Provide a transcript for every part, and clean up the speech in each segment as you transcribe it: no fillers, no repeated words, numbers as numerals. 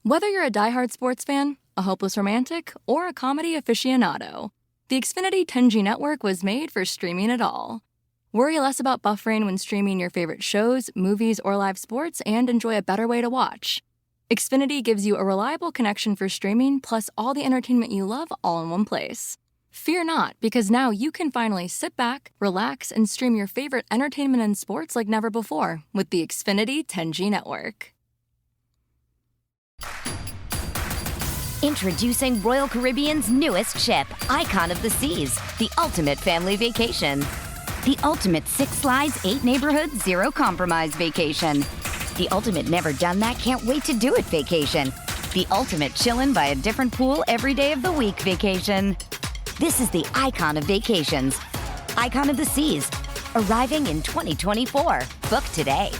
Whether you're a diehard sports fan, a hopeless romantic, or a comedy aficionado, the Xfinity 10G network was made for streaming it all. Worry less about buffering when streaming your favorite shows, movies, or live sports, and enjoy a better way to watch. Xfinity gives you a reliable connection for streaming, plus all the entertainment you love all in one place. Fear not, because now you can finally sit back, relax, and stream your favorite entertainment and sports like never before with the Xfinity 10G network. Introducing Royal Caribbean's newest ship, Icon of the Seas, the ultimate family vacation. The ultimate 6 slides, 8 neighborhoods, 0 compromise vacation. The ultimate never done that, can't wait to do it vacation. The ultimate chillin' by a different pool every day of the week vacation. This is the Icon of Vacations. Icon of the Seas, arriving in 2024. Book today.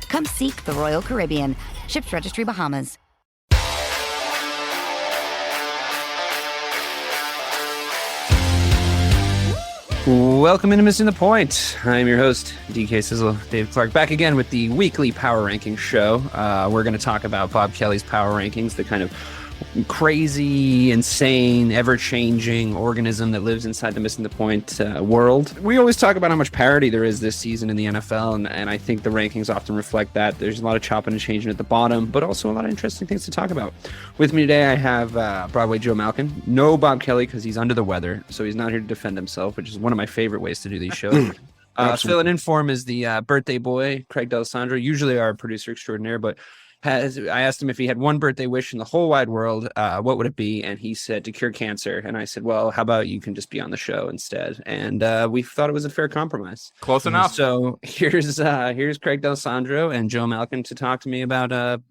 Come seek the Royal Caribbean. Ships Registry, Bahamas. Welcome into Missing the Point. I'm your host, DK Sizzle, Dave Clark, back again with the weekly Power Rankings show. We're going to talk about Bob Kelly's Power Rankings, the kind of crazy, insane, ever-changing organism that lives inside the Missing the Point world. We always talk about how much parity there is this season in the NFL, and I think the rankings often reflect that. There's a lot of chopping and changing at the bottom, but also a lot of interesting things to talk about. With me today, I have Broadway Joe Malkin. No Bob Kelly because he's under the weather, so he's not here to defend himself, which is one of my favorite ways to do these shows. Filling in for him is the birthday boy, Craig D'Alessandro, usually our producer extraordinaire, but I asked him if he had one birthday wish in the whole wide world, what would it be? And he said to cure cancer. And I said, well, how about you can just be on the show instead? And we thought it was a fair compromise. Close enough. So here's Craig D'Alessandro and Joe Malkin to talk to me about a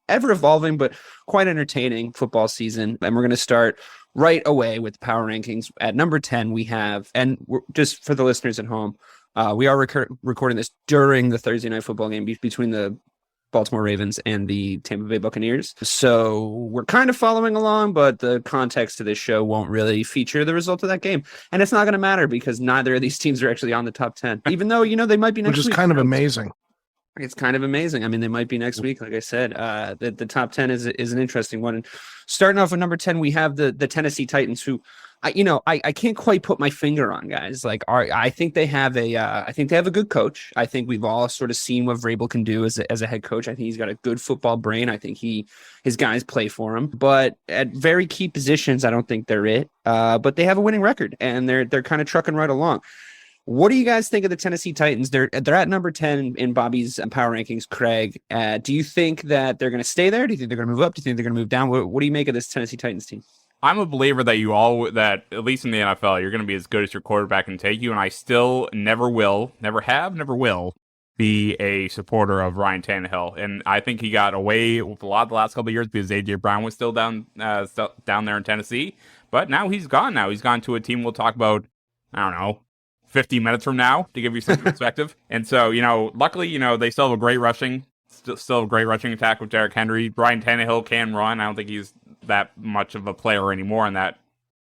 ever evolving but quite entertaining football season. And we're going to start right away with the Power Rankings. At number 10, we have, and just for the listeners at home, we are recording this during the Thursday night football game between the Baltimore Ravens and the Tampa Bay Buccaneers. So we're kind of following along, but the context of this show won't really feature the result of that game. And it's not going to matter because neither of these teams are actually on the top 10, even though, they might be next week. Which is kind of amazing. It's kind of amazing. I mean, they might be next week. Like I said, the top 10 is an interesting one. And starting off with number 10, we have the Tennessee Titans, who I can't quite put my finger on, guys. Like, I think they have a good coach. I think we've all sort of seen what Vrabel can do as a head coach. I think he's got a good football brain. I think his guys play for him. But at very key positions, I don't think they're it. But they have a winning record, and they're kind of trucking right along. What do you guys think of the Tennessee Titans? They're at number 10 in Bobby's Power Rankings, Craig. Do you think that they're going to stay there? Do you think they're going to move up? Do you think they're going to move down? What do you make of this Tennessee Titans team? I'm a believer that at least in the NFL, you're going to be as good as your quarterback can take you, and I still never will be a supporter of Ryan Tannehill. And I think he got away with a lot the last couple of years because A.J. Brown was still down there in Tennessee. But now he's gone. He's gone to a team we'll talk about, 50 minutes from now to give you some perspective. And so, luckily, they still have a great rushing attack with Derrick Henry. Ryan Tannehill can run. I don't think he's that much of a player anymore in that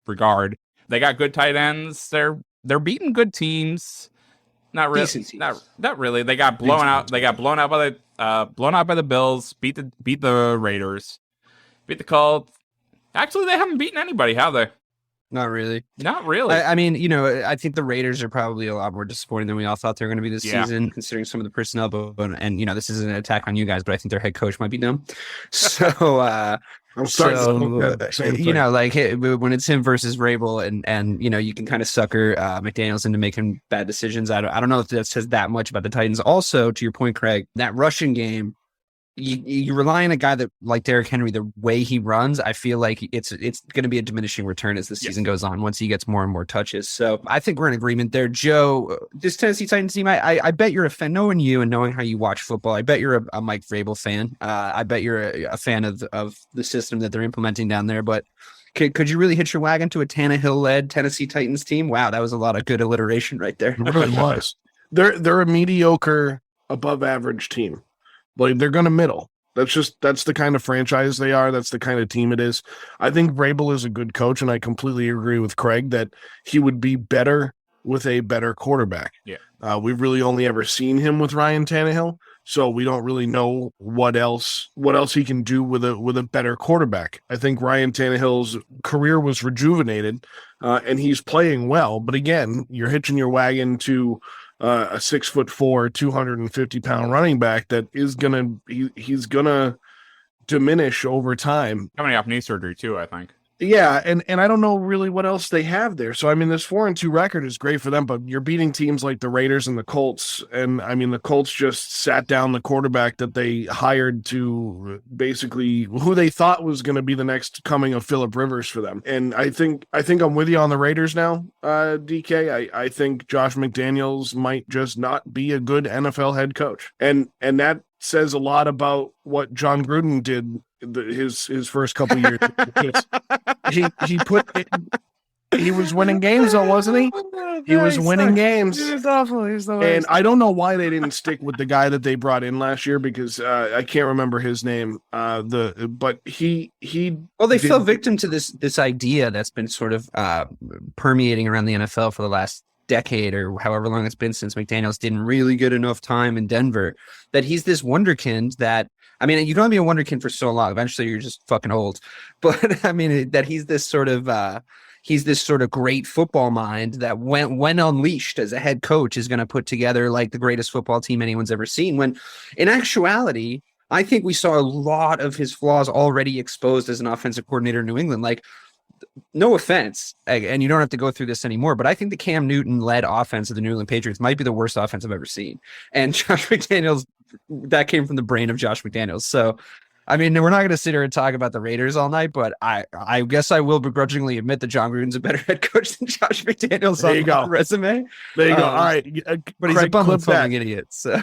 regard. They got good tight ends. They're beating good teams. Not really. Not really. They got blown out. They got blown out by the Bills. Beat the Raiders. Beat the Colts. Actually, they haven't beaten anybody, have they? Not really. I mean, I think the Raiders are probably a lot more disappointing than we all thought they were going to be this season, considering some of the personnel. And this isn't an attack on you guys, but I think their head coach might be dumb. So, I'm starting to look at that same thing. When it's him versus Vrabel, and you can kind of sucker McDaniels into making bad decisions. I don't know if that says that much about the Titans. Also, to your point, Craig, that rushing game, you rely on a guy that like Derrick Henry, the way he runs, I feel like it's going to be a diminishing return as the season goes on once he gets more and more touches. So I think we're in agreement there. Joe, this Tennessee Titans team, I bet you're a fan, knowing you and knowing how you watch football, I bet you're a Mike Vrabel fan. I bet you're a fan of the system that they're implementing down there. But could you really hitch your wagon to a Tannehill-led Tennessee Titans team? Wow, that was a lot of good alliteration right there. It really was. They're a mediocre, above average team. Like, they're going to middle. That's the kind of franchise they are. That's the kind of team it is. I think Vrabel is a good coach, and I completely agree with Craig that he would be better with a better quarterback. Yeah. We've really only ever seen him with Ryan Tannehill. So we don't really know what else he can do with a better quarterback. I think Ryan Tannehill's career was rejuvenated, and he's playing well. But again, you're hitching your wagon to a 6'4", 250-pound running back that is he's gonna diminish over time. Coming off knee surgery too, I think. Yeah, and I don't know really what else they have there. So I mean, this 4-2 record is great for them, but you're beating teams like the Raiders and the Colts. And I mean, the Colts just sat down the quarterback that they hired to basically who they thought was going to be the next coming of Phillip Rivers for them. And I think I'm with you on the Raiders now, DK. I think Josh McDaniels might just not be a good NFL head coach, and that says a lot about what John Gruden did his first couple years. He was winning games, though, wasn't he? He was winning games. He was awful. He was the worst. And I don't know why they didn't stick with the guy that they brought in last year, because I can't remember his name. But he well, they fell victim to this idea that's been sort of permeating around the NFL for the last decade or however long it's been since McDaniels didn't really get enough time in Denver, that he's this wonderkind that, I mean, you can only be a wonderkind for so long. Eventually you're just fucking old. But I mean, that he's this sort of great football mind that when unleashed as a head coach is going to put together like the greatest football team anyone's ever seen, when in actuality, I think we saw a lot of his flaws already exposed as an offensive coordinator in New England. Like, no offense, and you don't have to go through this anymore, but I think the Cam Newton-led offense of the New England Patriots might be the worst offense I've ever seen. And Josh McDaniels, that came from the brain of Josh McDaniels. So, I mean, we're not going to sit here and talk about the Raiders all night, but I guess I will begrudgingly admit that John Gruden's a better head coach than Josh McDaniels on the resume. There you go. All right, but he's a bum-fumbling idiot. So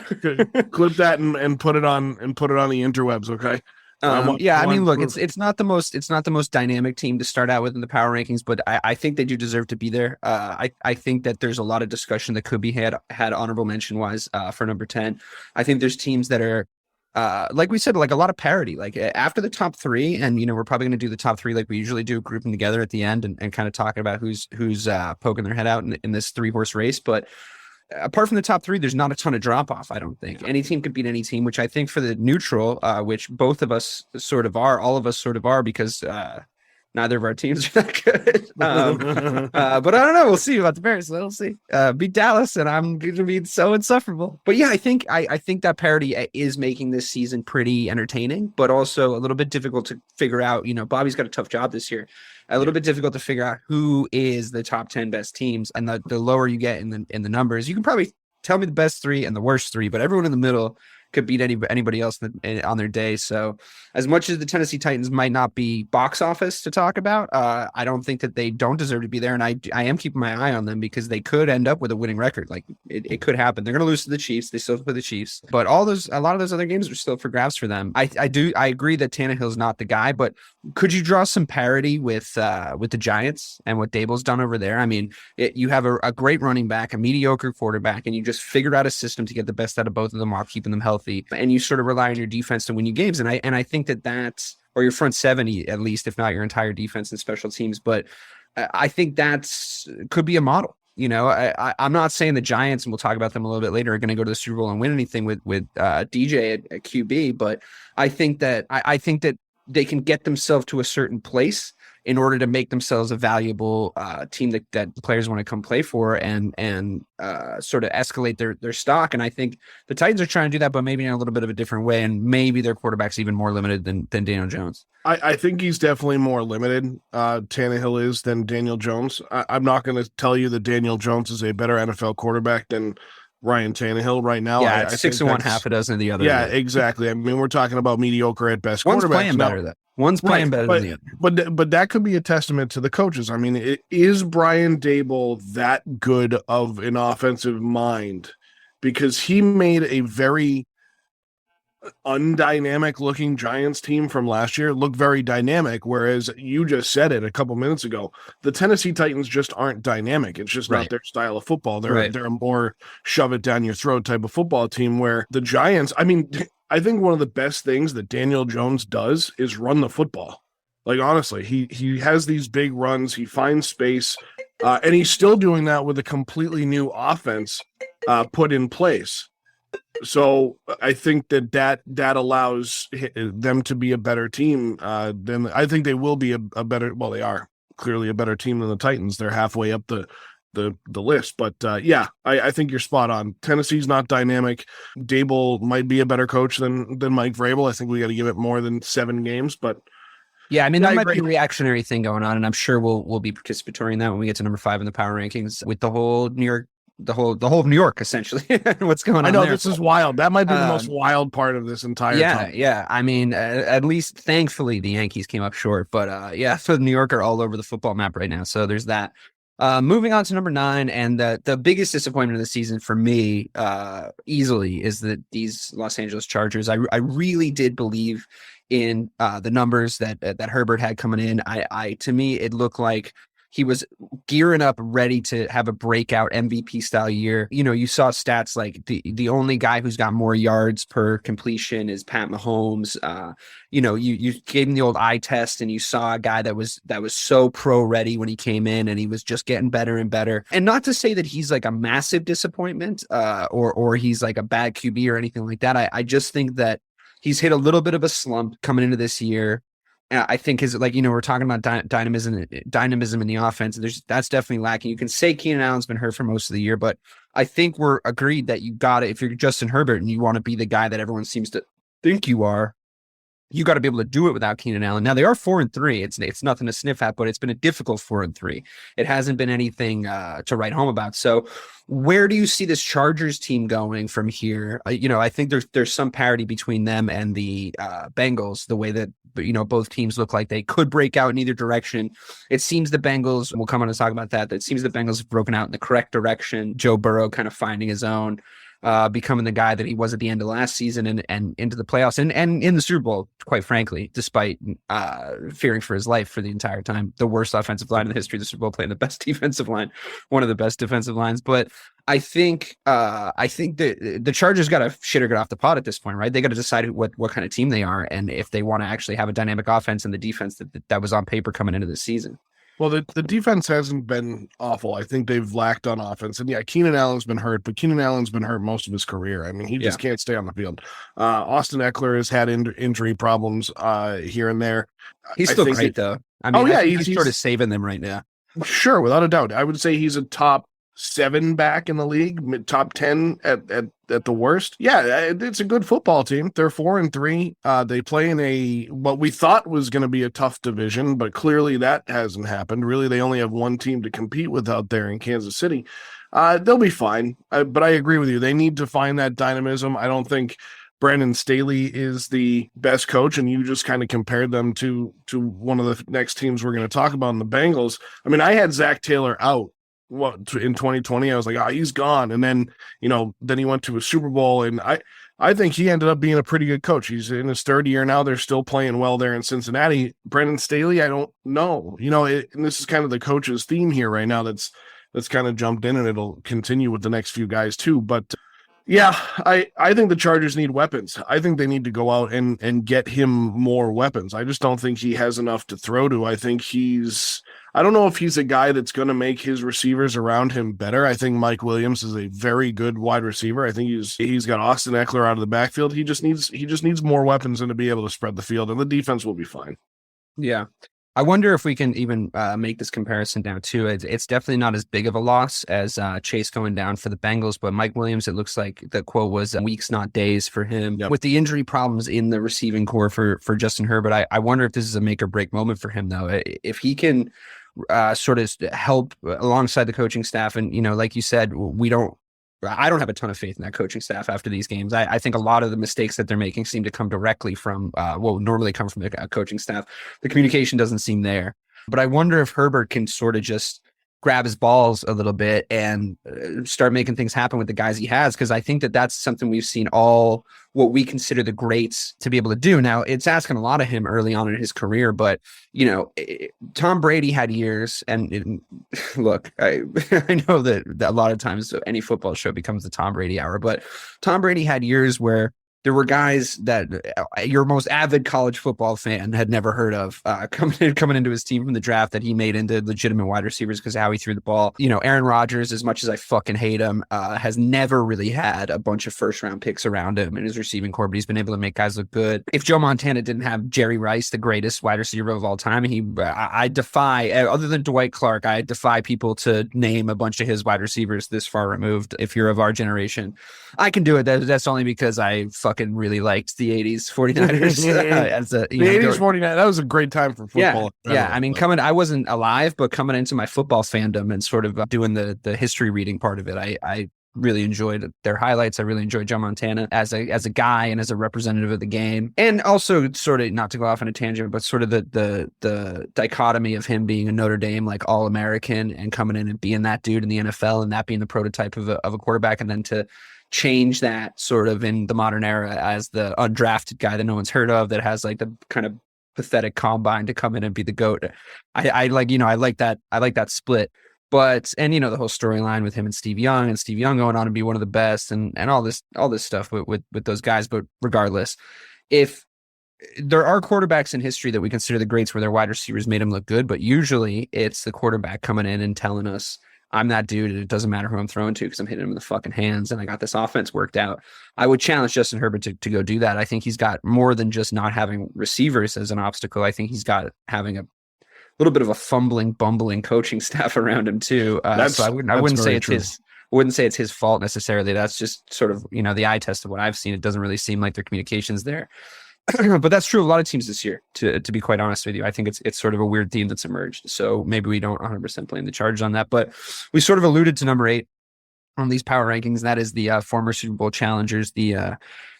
clip that and put it on the interwebs, okay? I mean, look, it's not the most dynamic team to start out with in the power rankings, but I think they do deserve to be there. I think that there's a lot of discussion that could be had honorable mention wise for number 10. I think there's teams that are like we said, like a lot of parity, like after the top three, and we're probably going to do the top three like we usually do, group them together at the end and kind of talking about who's poking their head out in this 3-horse race. But apart from the top three, there's not a ton of drop off. I don't think any team could beat any team, which I think for the neutral, which both of us sort of are, all of us sort of are, because neither of our teams are that good. But I don't know. We'll see about the Bears. We'll see. Beat Dallas, and I'm going to be so insufferable. But yeah, I think that parity is making this season pretty entertaining, but also a little bit difficult to figure out. Bobby's got a tough job this year. A little bit difficult to figure out who is the top 10 best teams, and the lower you get in the numbers, you can probably tell me the best three and the worst three, but everyone in the middle could beat anybody else on their day. So as much as the Tennessee Titans might not be box office to talk about, I don't think that they don't deserve to be there. And I am keeping my eye on them because they could end up with a winning record. Like it could happen. They're going to lose to the Chiefs. They still play the Chiefs, but a lot of those other games are still for grabs for them. I agree that Tannehill's not the guy, but could you draw some parity with the Giants and what Dable's done over there? I mean, you have a great running back, a mediocre quarterback, and you just figured out a system to get the best out of both of them while keeping them healthy. And you sort of rely on your defense to win you games. And I think that's, or your front 70 at least, if not your entire defense and special teams. But I think could be a model. I'm not saying the Giants, and we'll talk about them a little bit later, are going to go to the Super Bowl and win anything with DJ at QB. But I think that they can get themselves to a certain place in order to make themselves a valuable team that players want to come play for and sort of escalate their stock. And I think the Titans are trying to do that, but maybe in a little bit of a different way. And maybe their quarterback's even more limited than Daniel Jones. I think he's definitely more limited, Tannehill is, than Daniel Jones. I'm not going to tell you that Daniel Jones is a better NFL quarterback than Ryan Tannehill right now. Yeah, it's 6 and 1, half a dozen of the other. Yeah, exactly. I mean, we're talking about mediocre at best quarterbacks. One's playing better though. One's playing better than the other. But that could be a testament to the coaches. I mean, is Brian Dable that good of an offensive mind? Because he made a very undynamic looking Giants team from last year look very dynamic, whereas you just said it a couple minutes ago, the Tennessee Titans just aren't dynamic. It's just not their style of football. They're a more shove it down your throat type of football team, where the Giants, I mean, I think one of the best things that Daniel Jones does is run the football. Like, honestly, he has these big runs, he finds space, and he's still doing that with a completely new offense put in place. So I think that allows them to be a better team. Then I think they will be a better. Well, they are clearly a better team than the Titans. They're halfway up the list. But I think you're spot on. Tennessee's not dynamic. Dable might be a better coach than Mike Vrabel. I think we got to give it more than 7 games. But yeah, I mean, that might be a reactionary thing going on, and I'm sure we'll be participatory in that when we get to number 5 in the power rankings with the whole New York. The whole of New York, essentially. What's going on? I know there. This is wild. That might be the most wild part of this entire time. Yeah. I mean, at least thankfully the Yankees came up short, but so New York are all over the football map right now. So there's that. Moving on to number 9, and the biggest disappointment of the season for me, easily, is that these Los Angeles Chargers. I really did believe in the numbers that Herbert had coming in. To me, it looked like he was gearing up, ready to have a breakout MVP style year. You know, you saw stats like the only guy who's got more yards per completion is Pat Mahomes. You gave him the old eye test, and you saw a guy that was so pro ready when he came in, and he was just getting better and better. And not to say that he's like a massive disappointment, or he's like a bad QB or anything like that. I just think that he's hit a little bit of a slump coming into this year. I think we're talking about dynamism in the offense. That's definitely lacking. You can say Keenan Allen's been hurt for most of the year, but I think we're agreed that you got it. If you're Justin Herbert and you want to be the guy that everyone seems to think you are, you got to be able to do it without Keenan Allen. Now they are 4-3. It's nothing to sniff at, but it's been a difficult 4-3. It hasn't been anything to write home about. So where do you see this Chargers team going from here? I think there's some parity between them and the Bengals, the way that both teams look like they could break out in either direction. It seems the Bengals, we'll come on to talk about that. It seems the Bengals have broken out in the correct direction. Joe Burrow kind of finding his own. Becoming the guy that he was at the end of last season and into the playoffs and in the Super Bowl, quite frankly, despite fearing for his life for the entire time. The worst offensive line in the history of the Super Bowl, playing the best defensive line, one of the best defensive lines. But I think the Chargers got to shit or get off the pot at this point, right? They got to decide what kind of team they are and if they want to actually have a dynamic offense and the defense that was on paper coming into the season. Well, the defense hasn't been awful. I think they've lacked on offense. And Keenan Allen's been hurt, but Keenan Allen's been hurt most of his career. I mean, he just can't stay on the field. Austin Eckler has had injury problems here and there. He's still great, though. I mean, he's sort of saving them right now. Sure, without a doubt. I would say he's a top 7 back in the league, top 10 at the worst. Yeah, it's a good football team. They're 4-3. They play in what we thought was going to be a tough division, but clearly that hasn't happened. Really, they only have one team to compete with out there in Kansas City. They'll be fine, but I agree with you. They need to find that dynamism. I don't think Brandon Staley is the best coach, and you just kind of compared them to one of the next teams we're going to talk about in the Bengals. I mean, I had Zach Taylor out in 2020. I was like, he's gone. And then, then he went to a Super Bowl, and I think he ended up being a pretty good coach. He's in his 3rd year now. They're still playing well there in Cincinnati. Brandon Staley, I don't know. And this is kind of the coach's theme here right now that's kind of jumped in, and it'll continue with the next few guys too. But yeah, I think the Chargers need weapons. I think they need to go out and get him more weapons. I just don't think he has enough to throw to. I don't know if he's a guy that's going to make his receivers around him better. I think Mike Williams is a very good wide receiver. I think he's got Austin Eckler out of the backfield. He just needs more weapons and to be able to spread the field, and the defense will be fine. Yeah. I wonder if we can even make this comparison down too. It's definitely not as big of a loss as Chase going down for the Bengals, but Mike Williams, it looks like the quote was weeks, not days for him. Yep. With the injury problems in the receiving core for Justin Herbert, I wonder if this is a make or break moment for him, though. If he can sort of help alongside the coaching staff, and like you said, I don't have a ton of faith in that coaching staff after these games. I think a lot of the mistakes that they're making seem to come directly from what would normally come from a coaching staff. The communication doesn't seem there. But I wonder if Herbert can sort of just grab his balls a little bit and start making things happen with the guys he has, because I think that's something we've seen all what we consider the greats to be able to do. Now, it's asking a lot of him early on in his career, but Tom Brady had years, and look, I know that a lot of times any football show becomes the Tom Brady hour, but Tom Brady had years where there were guys that your most avid college football fan had never heard of coming into his team from the draft that he made into legitimate wide receivers because of how he threw the ball. You know, Aaron Rodgers, as much as I fucking hate him, has never really had a bunch of first round picks around him in his receiving corps, but he's been able to make guys look good. If Joe Montana didn't have Jerry Rice, the greatest wide receiver of all time, I defy, other than Dwight Clark, I defy people to name a bunch of his wide receivers this far removed. If you're of our generation, I can do it. That's only because I fucking really liked the 80s 49ers. The 80s 49ers, that was a great time for football. Yeah. I mean, I wasn't alive, but coming into my football fandom and sort of doing the history reading part of it, I really enjoyed their highlights. I really enjoyed Joe Montana as a guy and as a representative of the game. And also sort of, not to go off on a tangent, but sort of the dichotomy of him being a Notre Dame, like All-American, and coming in and being that dude in the NFL and that being the prototype of a quarterback, and then to change that sort of in the modern era as the undrafted guy that no one's heard of, that has like the kind of pathetic combine to come in and be the GOAT. I like that split. But, and you know, the whole storyline with him and Steve Young going on to be one of the best and all this stuff with those guys. But regardless, if there are quarterbacks in history that we consider the greats where their wide receivers made them look good, but usually it's the quarterback coming in and telling us, I'm that dude, and it doesn't matter who I'm throwing to because I'm hitting him in the fucking hands and I got this offense worked out. I would challenge Justin Herbert to go do that. I think he's got more than just not having receivers as an obstacle. I think he's got having a little bit of a fumbling, bumbling coaching staff around him too. So I wouldn't say it's his fault necessarily. That's just sort of, you know, the eye test of what I've seen. It doesn't really seem like their communication's there. But that's true of a lot of teams this year, to be quite honest with you. I think it's sort of a weird theme that's emerged. So maybe we don't 100% blame the Chargers on that. But we sort of alluded to number 8 on these power rankings. That is the former Super Bowl challengers, the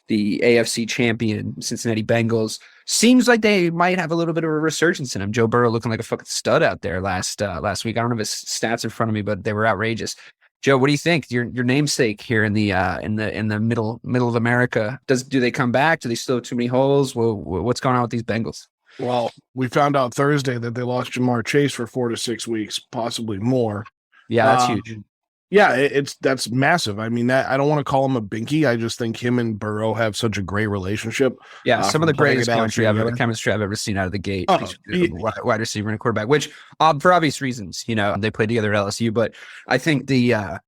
AFC champion Cincinnati Bengals. Seems like they might have a little bit of a resurgence in him. Joe Burrow looking like a fucking stud out there last week. I don't have his stats in front of me, but they were outrageous. Joe, what do you think? Your namesake here in the middle of America. Do they come back? Do they still have too many holes? What's going on with these Bengals? Well, we found out Thursday that they lost Jamar Chase for 4 to 6 weeks, possibly more. Yeah, that's huge. Yeah, that's massive. I mean, I don't want to call him a binky. I just think him and Burrow have such a great relationship. Yeah, some of the greatest chemistry I've ever seen out of the gate. Wide receiver and a quarterback, which for obvious reasons, you know, they played together at LSU. But I think that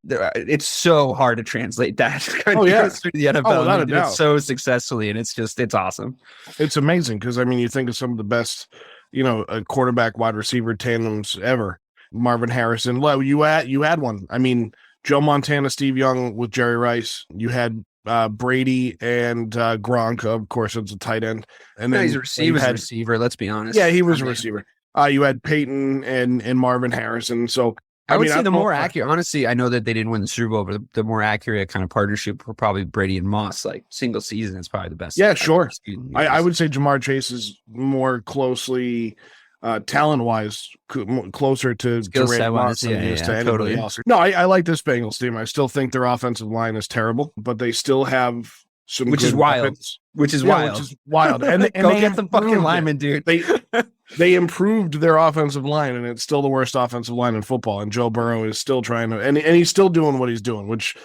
it's so hard to translate that kind of through the NFL. They did it so successfully, and it's awesome. It's amazing because I mean, you think of some of the best, you know, quarterback wide receiver tandems ever. Marvin Harrison. Well, you had one. I mean, Joe Montana, Steve Young with Jerry Rice. You had Brady and Gronk, of course, as a tight end. And then he's a receiver. Let's be honest. Yeah, he was a receiver. You had Peyton and Marvin Harrison. So I would say the more accurate. Honestly, I know that they didn't win the Super Bowl, but the more accurate kind of partnership were probably Brady and Moss. Like single season, it's probably the best. Yeah, sure. I would say Jamar Chase is more closely. Talent-wise, closer to Ray Moss than he is to anybody else. No, I like this Bengals team. I still think their offensive line is terrible, but they still have some which is wild. Which is wild. And go get the fucking lineman, dude. They improved their offensive line, and it's still the worst offensive line in football. And Joe Burrow is still trying to, and he's still doing what he's doing, which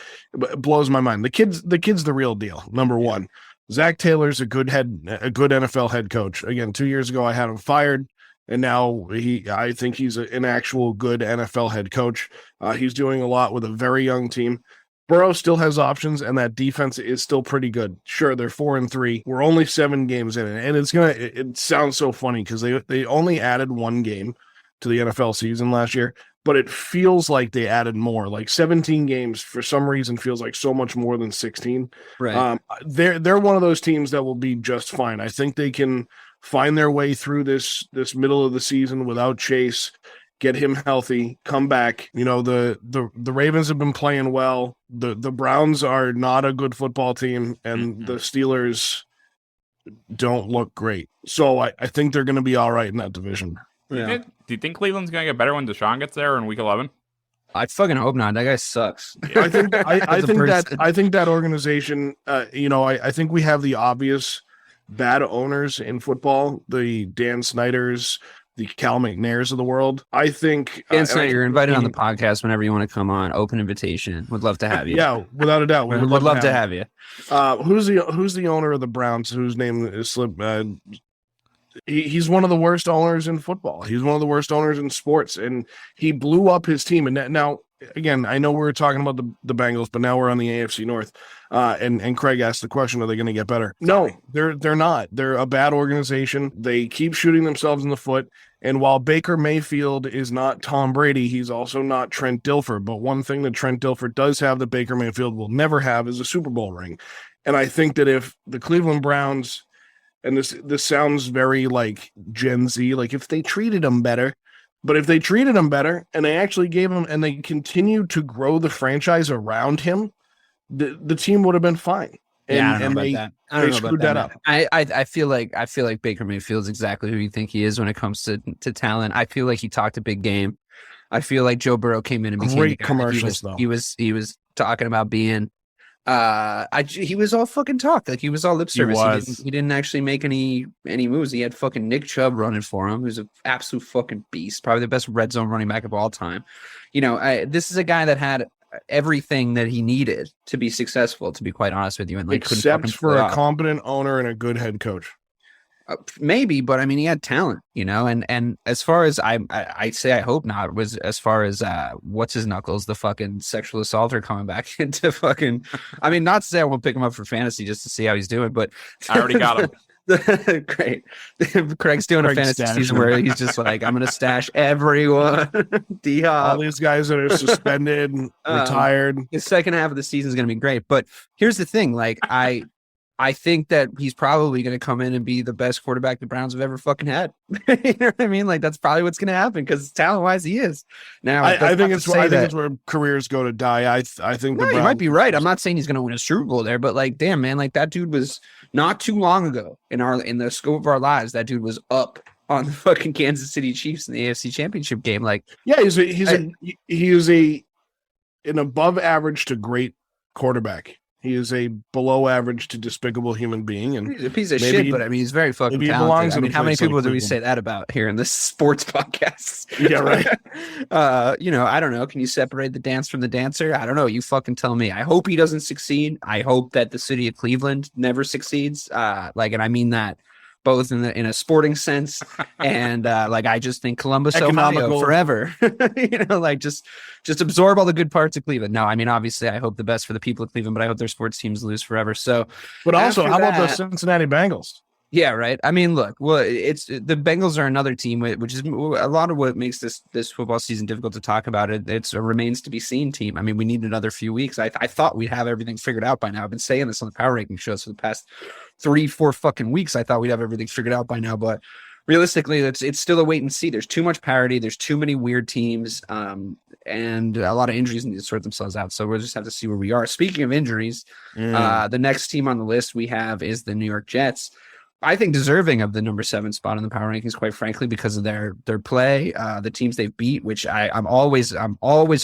blows my mind. The kid's the real deal. Number one, Zach Taylor's a good NFL head coach. Again, 2 years ago I had him fired. And now I think he's an actual good NFL head coach. He's doing a lot with a very young team. Burrow still has options, and that defense is still pretty good. Sure, they're 4-3. We're only 7 games in, and it sounds so funny because they only added 1 game to the NFL season last year, but it feels like they added more. Like 17 games for some reason feels like so much more than 16. Right. They're one of those teams that will be just fine. I think they can find their way through this middle of the season without Chase, get him healthy, come back. You know, the Ravens have been playing well. The Browns are not a good football team, and the Steelers don't look great. So I think they're going to be all right in that division. Yeah. Do you think Cleveland's going to get better when Deshaun gets there in week 11? I fucking hope not. That guy sucks. I think that organization, I think we have the obvious bad owners in football, the Dan Snyders, the Cal McNairs of the world. I think you're invited on the podcast whenever you want to come on. Open invitation. Would love to have you. Yeah, without a doubt. Would love to have you. Who's the owner of the Browns whose name is slipped? He's one of the worst owners in football. He's one of the worst owners in sports, and he blew up his team. And now, again, I know we were talking about the Bengals, but now we're on the AFC North. And Craig asked the question, are they going to get better? No, they're not. They're a bad organization. They keep shooting themselves in the foot. And while Baker Mayfield is not Tom Brady, he's also not Trent Dilfer. But one thing that Trent Dilfer does have that Baker Mayfield will never have is a Super Bowl ring. And I think that if the Cleveland Browns, and this sounds very like Gen Z, like if they treated him better, but if they treated him better and they actually gave him and they continued to grow the franchise around him, the team would have been fine. And, I don't know about that. I don't know screwed about that up. I feel like Baker Mayfield's exactly who you think he is when it comes to talent. I feel like he talked a big game. I feel like Joe Burrow came in and became great commercials though. He was talking about being he was all fucking talk, like he was all lip service. He didn't actually make any moves. He had fucking Nick Chubb running for him, who's an absolute fucking beast, probably the best red zone running back of all time. This is a guy that had everything that he needed to be successful, to be quite honest with you, and like except for a competent owner and a good head coach. Maybe, but I mean, he had talent, and as far as I say, I hope not, was as far as what's his knuckles, the fucking sexual assaulter coming back into fucking, I mean, not to say I won't pick him up for fantasy just to see how he's doing, but I already got him. Great. Craig's doing a fantasy season where he's just like, I'm going to stash everyone. D-Hop. All these guys that are suspended and retired. The second half of the season is going to be great. But here's the thing. Like, I think that he's probably going to come in and be the best quarterback the Browns have ever fucking had. You know what I mean? Like, that's probably what's going to happen because talent-wise, he is. Now, I think it's where careers go to die. I think you might be right. I'm not saying he's going to win a Super Bowl there, but like, damn, man, like that dude was not too long ago in the scope of our lives. That dude was up on the fucking Kansas City Chiefs in the AFC Championship game. Like, yeah, he is an above average to great quarterback. He is a below average to despicable human being, and he's a piece of shit. But I mean, he's very fucking talented. I mean, how many people do we say that about here in this sports podcast? Yeah, right. I don't know. Can you separate the dance from the dancer? I don't know. You fucking tell me. I hope he doesn't succeed. I hope that the city of Cleveland never succeeds. And I mean that both in a sporting sense and I just think Columbus, Ohio, forever. Just absorb all the good parts of Cleveland. No, I mean, obviously, I hope the best for the people of Cleveland, but I hope their sports teams lose forever. So, but also, how about the Cincinnati Bengals? Yeah, right. I mean, look, it's the Bengals are another team, which is a lot of what makes this football season difficult to talk about. It's a remains to be seen team. I mean, we need another few weeks. I thought we'd have everything figured out by now. I've been saying this on the power ranking shows for the past 3-4 fucking weeks. I thought we'd have everything figured out by now, but realistically, it's still a wait and see. There's too much parity. There's too many weird teams, and a lot of injuries need to sort themselves out. So we'll just have to see where we are. Speaking of injuries, the next team on the list we have is the New York Jets. I think deserving of the number 7 spot in the power rankings, quite frankly, because of their play, the teams they've beat, which I'm always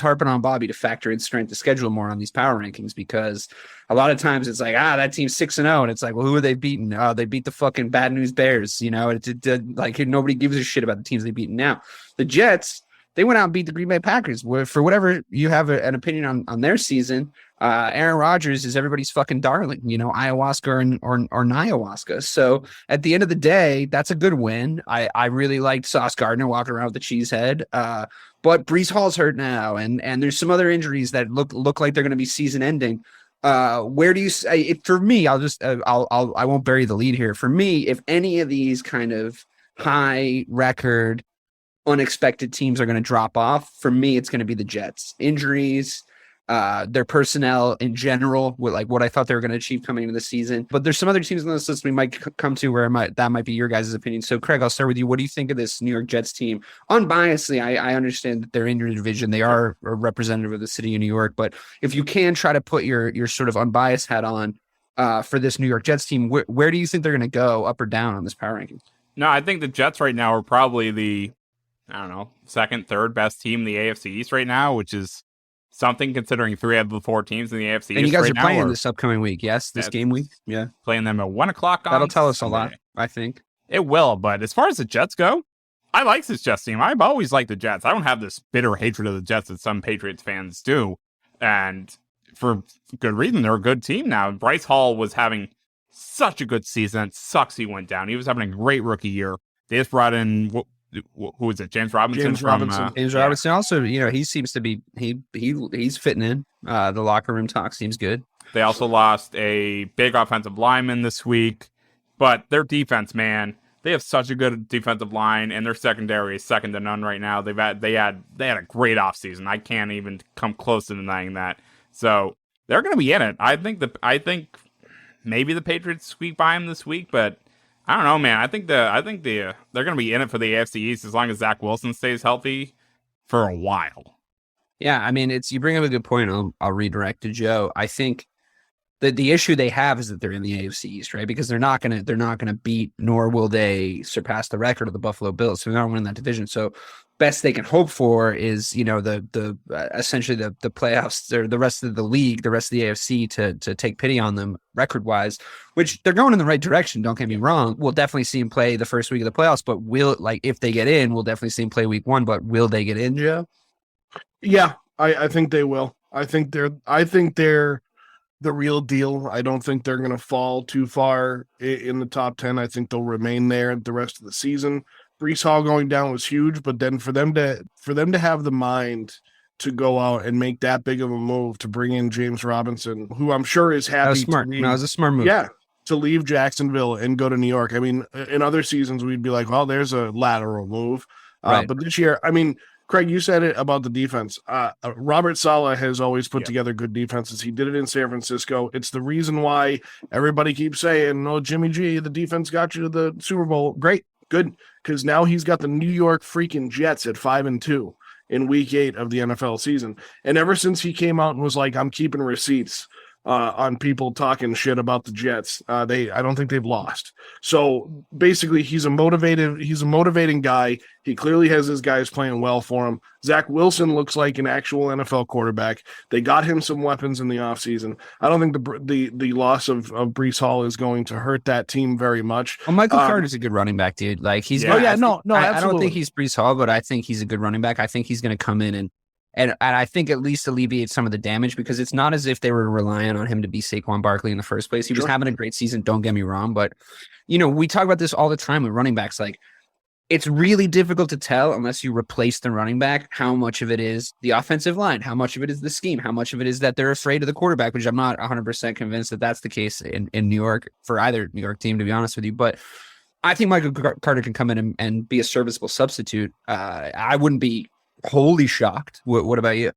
harping on Bobby to factor in strength of schedule more on these power rankings, because a lot of times it's like, that team's 6-0, and it's like, well, who are they beating? Oh, they beat the fucking bad news Bears. Like nobody gives a shit about the teams they beat. Now the Jets, they went out and beat the Green Bay Packers. For whatever you have an opinion on their season, Aaron Rodgers is everybody's fucking darling, ayahuasca or ayahuasca. So at the end of the day, that's a good win. I really liked Sauce Gardner walking around with the cheese head. But Breece Hall's hurt now, and there's some other injuries that look like they're going to be season ending. Where do you say, for me, I won't bury the lead here. For me, if any of these kind of high record unexpected teams are going to drop off, for me it's going to be the Jets. Injuries, their personnel in general, with like what I thought they were going to achieve coming into the season. But there's some other teams on this list we might come to where that might be your guys' opinion. So Craig, I'll start with you. What do you think of this New York Jets team? Unbiasedly, I understand that they're in your division. They are a representative of the city of New York, but if you can try to put your sort of unbiased hat on for this New York Jets team, where do you think they're going to go, up or down on this power ranking? No, I think the Jets right now are probably the, second, third best team in the AFC East right now, which is something considering 3 out of the 4 teams in the AFC East. And you guys right are playing now this upcoming week, yes? This game week? Yeah. Playing them at 1:00 on That'll tell us Sunday. a lot, I think. It will, but as far as the Jets go, I like this Jets team. I've always liked the Jets. I don't have this bitter hatred of the Jets that some Patriots fans do. And for good reason, they're a good team now. Bryce Hall was having such a good season. It sucks he went down. He was having a great rookie year. They just brought in, who is it? James Robinson? James Robinson also, he seems to be, he's fitting in. The locker room talk seems good. They also lost a big offensive lineman this week. But their defense, man, they have such a good defensive line, and their secondary is second to none right now. They had a great offseason. I can't even come close to denying that. So they're going to be in it. I think maybe the Patriots squeak by them this week, but I don't know, man. I think they're going to be in it for the AFC East as long as Zach Wilson stays healthy for a while. Yeah, I mean, you bring up a good point. I'll redirect to Joe. I think the issue they have is that they're in the AFC East, right? Because they're not gonna beat, nor will they surpass the record of the Buffalo Bills. So they're not winning that division. So best they can hope for is, the essentially the playoffs, or the rest of the league, the rest of the AFC to take pity on them record wise, which they're going in the right direction. Don't get me wrong. We'll definitely see them play the first week of the playoffs, but if they get in, we'll definitely see them play week 1. But will they get in, Joe? Yeah, I think they will. I think they're the real deal. I don't think they're going to fall too far in the top 10. I think they'll remain there the rest of the season. Breece Hall going down was huge, but then for them to have the mind to go out and make that big of a move to bring in James Robinson, who I'm sure is happy. That was smart. That was a smart move. Yeah, to leave Jacksonville and go to New York. I mean, in other seasons we'd be like, well, there's a lateral move. Right. But this year, I mean, Craig, you said it about the defense. Robert Saleh has always put together good defenses. He did it in San Francisco. It's the reason why everybody keeps saying, "No, Jimmy G, the defense got you to the Super Bowl." Great, good, because now he's got the New York freaking Jets at 5-2 in Week 8 of the NFL season. And ever since he came out and was like, "I'm keeping receipts on people talking shit about the Jets," I don't think they've lost. So basically, he's a motivating guy. He clearly has his guys playing well for him. Zach Wilson looks like an actual NFL quarterback. They got him some weapons in the offseason. I don't think the loss of Breece Hall is going to hurt that team very much. Well, Michael Carter's a good running back, dude. Like he's absolutely. I don't think he's Breece Hall, but I think he's a good running back. I think he's going to come in and I think at least alleviate some of the damage, because it's not as if they were relying on him to be Saquon Barkley in the first place. He was having a great season, don't get me wrong, but we talk about this all the time with running backs. Like, it's really difficult to tell unless you replace the running back how much of it is the offensive line, how much of it is the scheme, how much of it is that they're afraid of the quarterback, which I'm not 100% convinced that that's the case in New York for either New York team, to be honest with you. But I think Michael Carter can come in and be a serviceable substitute. I wouldn't be wholly shocked. What about you?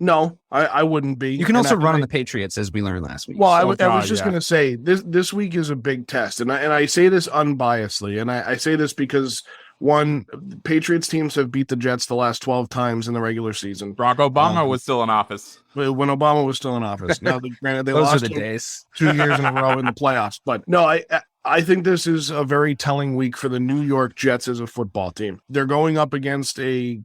No, I wouldn't be. You can also run on the Patriots, as we learned last week. Well, I was just going to say this week is a big test, and I say this unbiasedly, and I say this because one, Patriots teams have beat the Jets the last 12 times in the regular season. Barack Obama was still in office. When Obama was still in office. Now, granted, they Those lost are the days. 2 years in a row in the playoffs, but no, I think this is a very telling week for the New York Jets as a football team. They're going up against a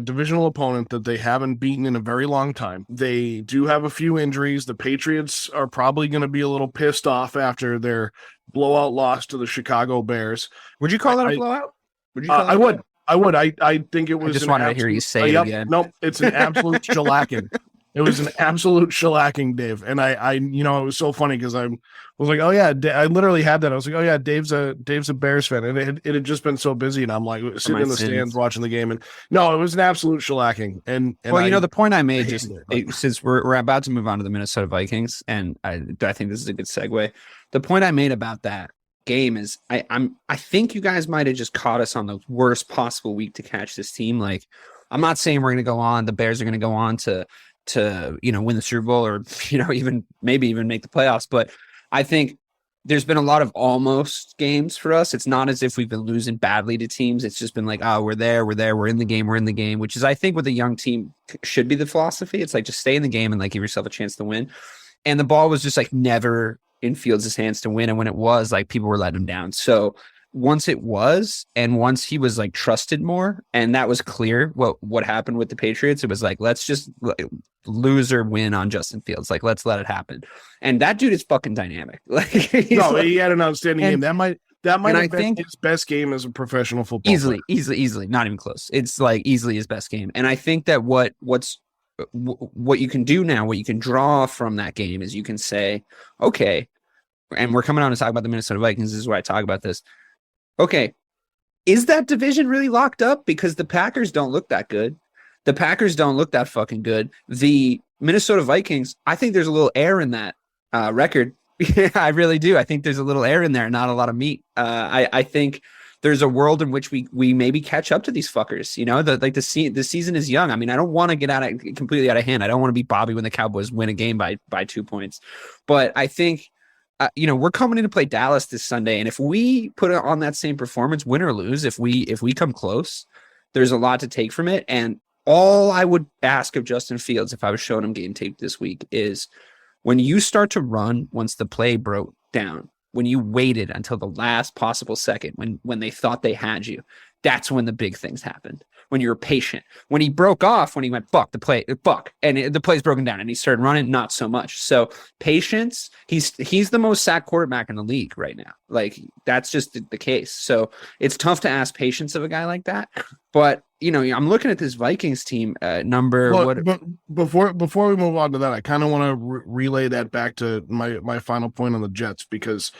divisional opponent that they haven't beaten in a very long time. They do have a few injuries. The Patriots are probably going to be a little pissed off after their blowout loss to the Chicago Bears. Would you call that a blowout? I would. I think it was. I just wanted to hear you say it again. Nope, it's an absolute shellacking. It was an absolute shellacking, Dave. And I it was so funny because I was like, oh yeah, I literally had that. I was like, oh yeah, Dave's a Bears fan, and it had just been so busy, and I'm like sitting in the stands watching the game, and no, it was an absolute shellacking. And well, the point I made, since we're about to move on to the Minnesota Vikings, and I think this is a good segue. The point I made about that game is I think you guys might have just caught us on the worst possible week to catch this team. Like, I'm not saying we're going to go on. The Bears are going to go on to win the Super Bowl, or even make the playoffs. But I think there's been a lot of almost games for us. It's not as if we've been losing badly to teams. It's just been like, oh, we're there, we're in the game, which is, I think, with a young team should be the philosophy. It's like, just stay in the game and like give yourself a chance to win. And the ball was just like never in Fields' hands to win. And when it was, like, people were letting him down. So once it was, and once he was like trusted more, and that was clear what happened with the Patriots, it was like, let's just lose or win on Justin Fields. Like, let's let it happen. And that dude is fucking dynamic. Like, he had an outstanding game. That That might And have been his best game as a professional football player. Easily, not even close. It's like easily his best game. And I think that what you can do now, what you can draw from that game is you can say, okay, and we're coming on to talk about the Minnesota Vikings. This is where I talk about this. Okay, is that division really locked up? Because the Packers don't look that good. The Packers don't look that fucking good. The Minnesota Vikings, I think there's a little air in that record. I really do. I think there's a little air in there, not a lot of meat. I think there's a world in which we maybe catch up to these fuckers. You know, the season is young. I mean, I don't want to get completely out of hand. I don't want to be Bobby when the Cowboys win a game by 2 points. But I think, we're coming in to play Dallas this Sunday, and if we put on that same performance, win or lose, if we come close, there's a lot to take from it. And all I would ask of Justin Fields if I was showing him game tape this week is, when you start to run once the play broke down, when you waited until the last possible second, when they thought they had you, that's when the big things happened. When you were patient, when he broke off, when he went the play's broken down and he started running, not so much. So patience, he's the most sacked quarterback in the league right now. Like, that's just the case. So it's tough to ask patience of a guy like that. But I'm looking at this Vikings team But before we move on to that, I kind of want to relay that back to my final point on the Jets, because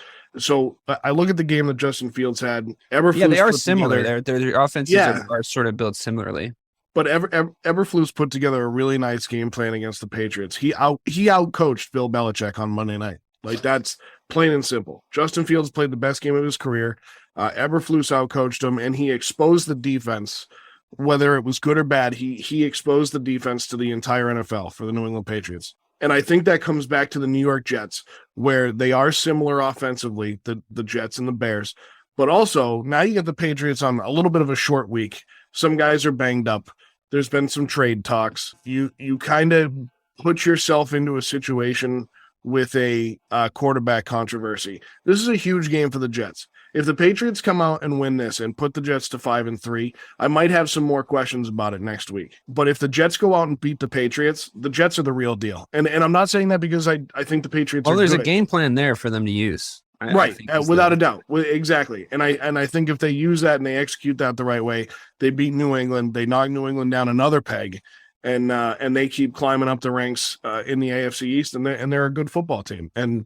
I look at the game that Justin Fields had. Yeah, they are similar. Their offenses are sort of built similarly. But Eberflus put together a really nice game plan against the Patriots. He outcoached Bill Belichick on Monday night. Like, that's plain and simple. Justin Fields played the best game of his career. Eberflus outcoached him, and he exposed the defense. Whether it was good or bad, he exposed the defense to the entire NFL for the New England Patriots. And I think that comes back to the New York Jets, where they are similar offensively, the Jets and the Bears. But also, now you get the Patriots on a little bit of a short week. Some guys are banged up. There's been some trade talks. You kind of put yourself into a situation with a quarterback controversy. This is a huge game for the Jets. If the Patriots come out and win this and put the Jets to 5-3, I might have some more questions about it next week. But if the Jets go out and beat the Patriots, the Jets are the real deal. And I'm not saying that because I think the Patriots are there's good. A game plan there for them to use. Right, without a doubt. Exactly. And I think if they use that and they execute that the right way, they beat New England, they knock New England down another peg, and they keep climbing up the ranks in the AFC East, and they're a good football team. And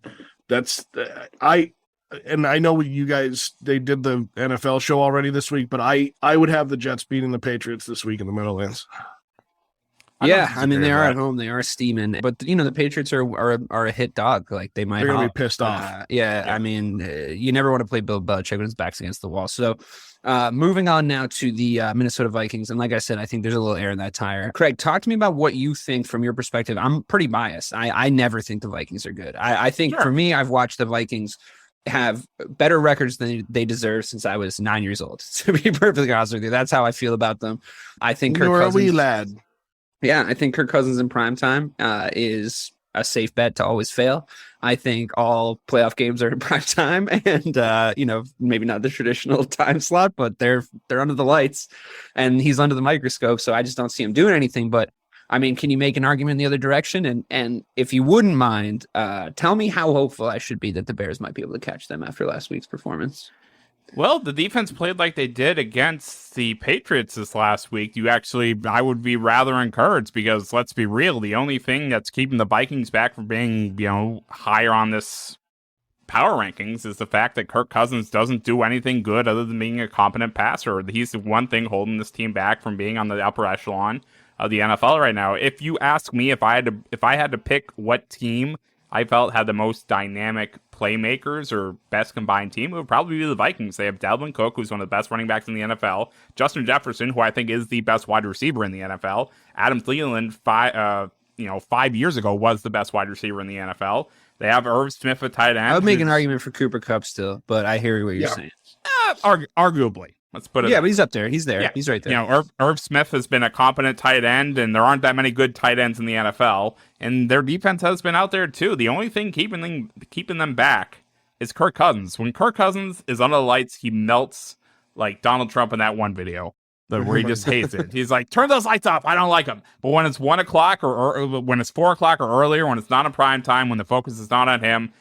that's I know you guys, they did the NFL show already this week, but I would have the Jets beating the Patriots this week in the Meadowlands. Yeah, I mean, they are at home, they are steaming, but the Patriots are a hit dog. Like, they're gonna be pissed off. I mean, you never want to play Bill Belichick when his back's against the wall. So moving on now to the Minnesota Vikings, and like I said, I think there's a little air in that tire. Craig, talk to me about what you think from your perspective. I'm pretty biased. I never think the Vikings are good. I think for me, I've watched the Vikings have better records than they deserve since I was 9 years old. To be perfectly honest with you, that's how I feel about them. I think Kirk Cousins, a wee lad. Yeah, I think Kirk Cousins in primetime is a safe bet to always fail. I think all playoff games are in primetime, and maybe not the traditional time slot, but they're under the lights, and he's under the microscope. So I just don't see him doing anything. But I mean, can you make an argument in the other direction? And if you wouldn't mind, tell me how hopeful I should be that the Bears might be able to catch them after last week's performance. Well, the defense played like they did against the Patriots this last week. I would be rather encouraged, because let's be real, the only thing that's keeping the Vikings back from being, higher on this power rankings is the fact that Kirk Cousins doesn't do anything good other than being a competent passer. He's the one thing holding this team back from being on the upper echelon of the NFL right now. If you ask me if I had to pick what team I felt had the most dynamic playmakers or best combined team, it would probably be the Vikings. They have Dalvin Cook, who's one of the best running backs in the NFL. Justin Jefferson, who I think is the best wide receiver in the NFL. Adam Thielen, 5 years ago, was the best wide receiver in the NFL. They have Irv Smith at tight end. I would make an argument for Cooper Kupp still, but I hear what you're saying. Arguably. Let's put it. Yeah, but he's up there. He's there. Yeah. He's right there. Irv Smith has been a competent tight end, and there aren't that many good tight ends in the NFL. And their defense has been out there too. The only thing keeping them back is Kirk Cousins. When Kirk Cousins is under the lights, he melts like Donald Trump in that one video where he just hates it. He's like, "Turn those lights off. I don't like them." But when it's 1 o'clock or when it's 4 o'clock or earlier, when it's not in prime time, when the focus is not on him,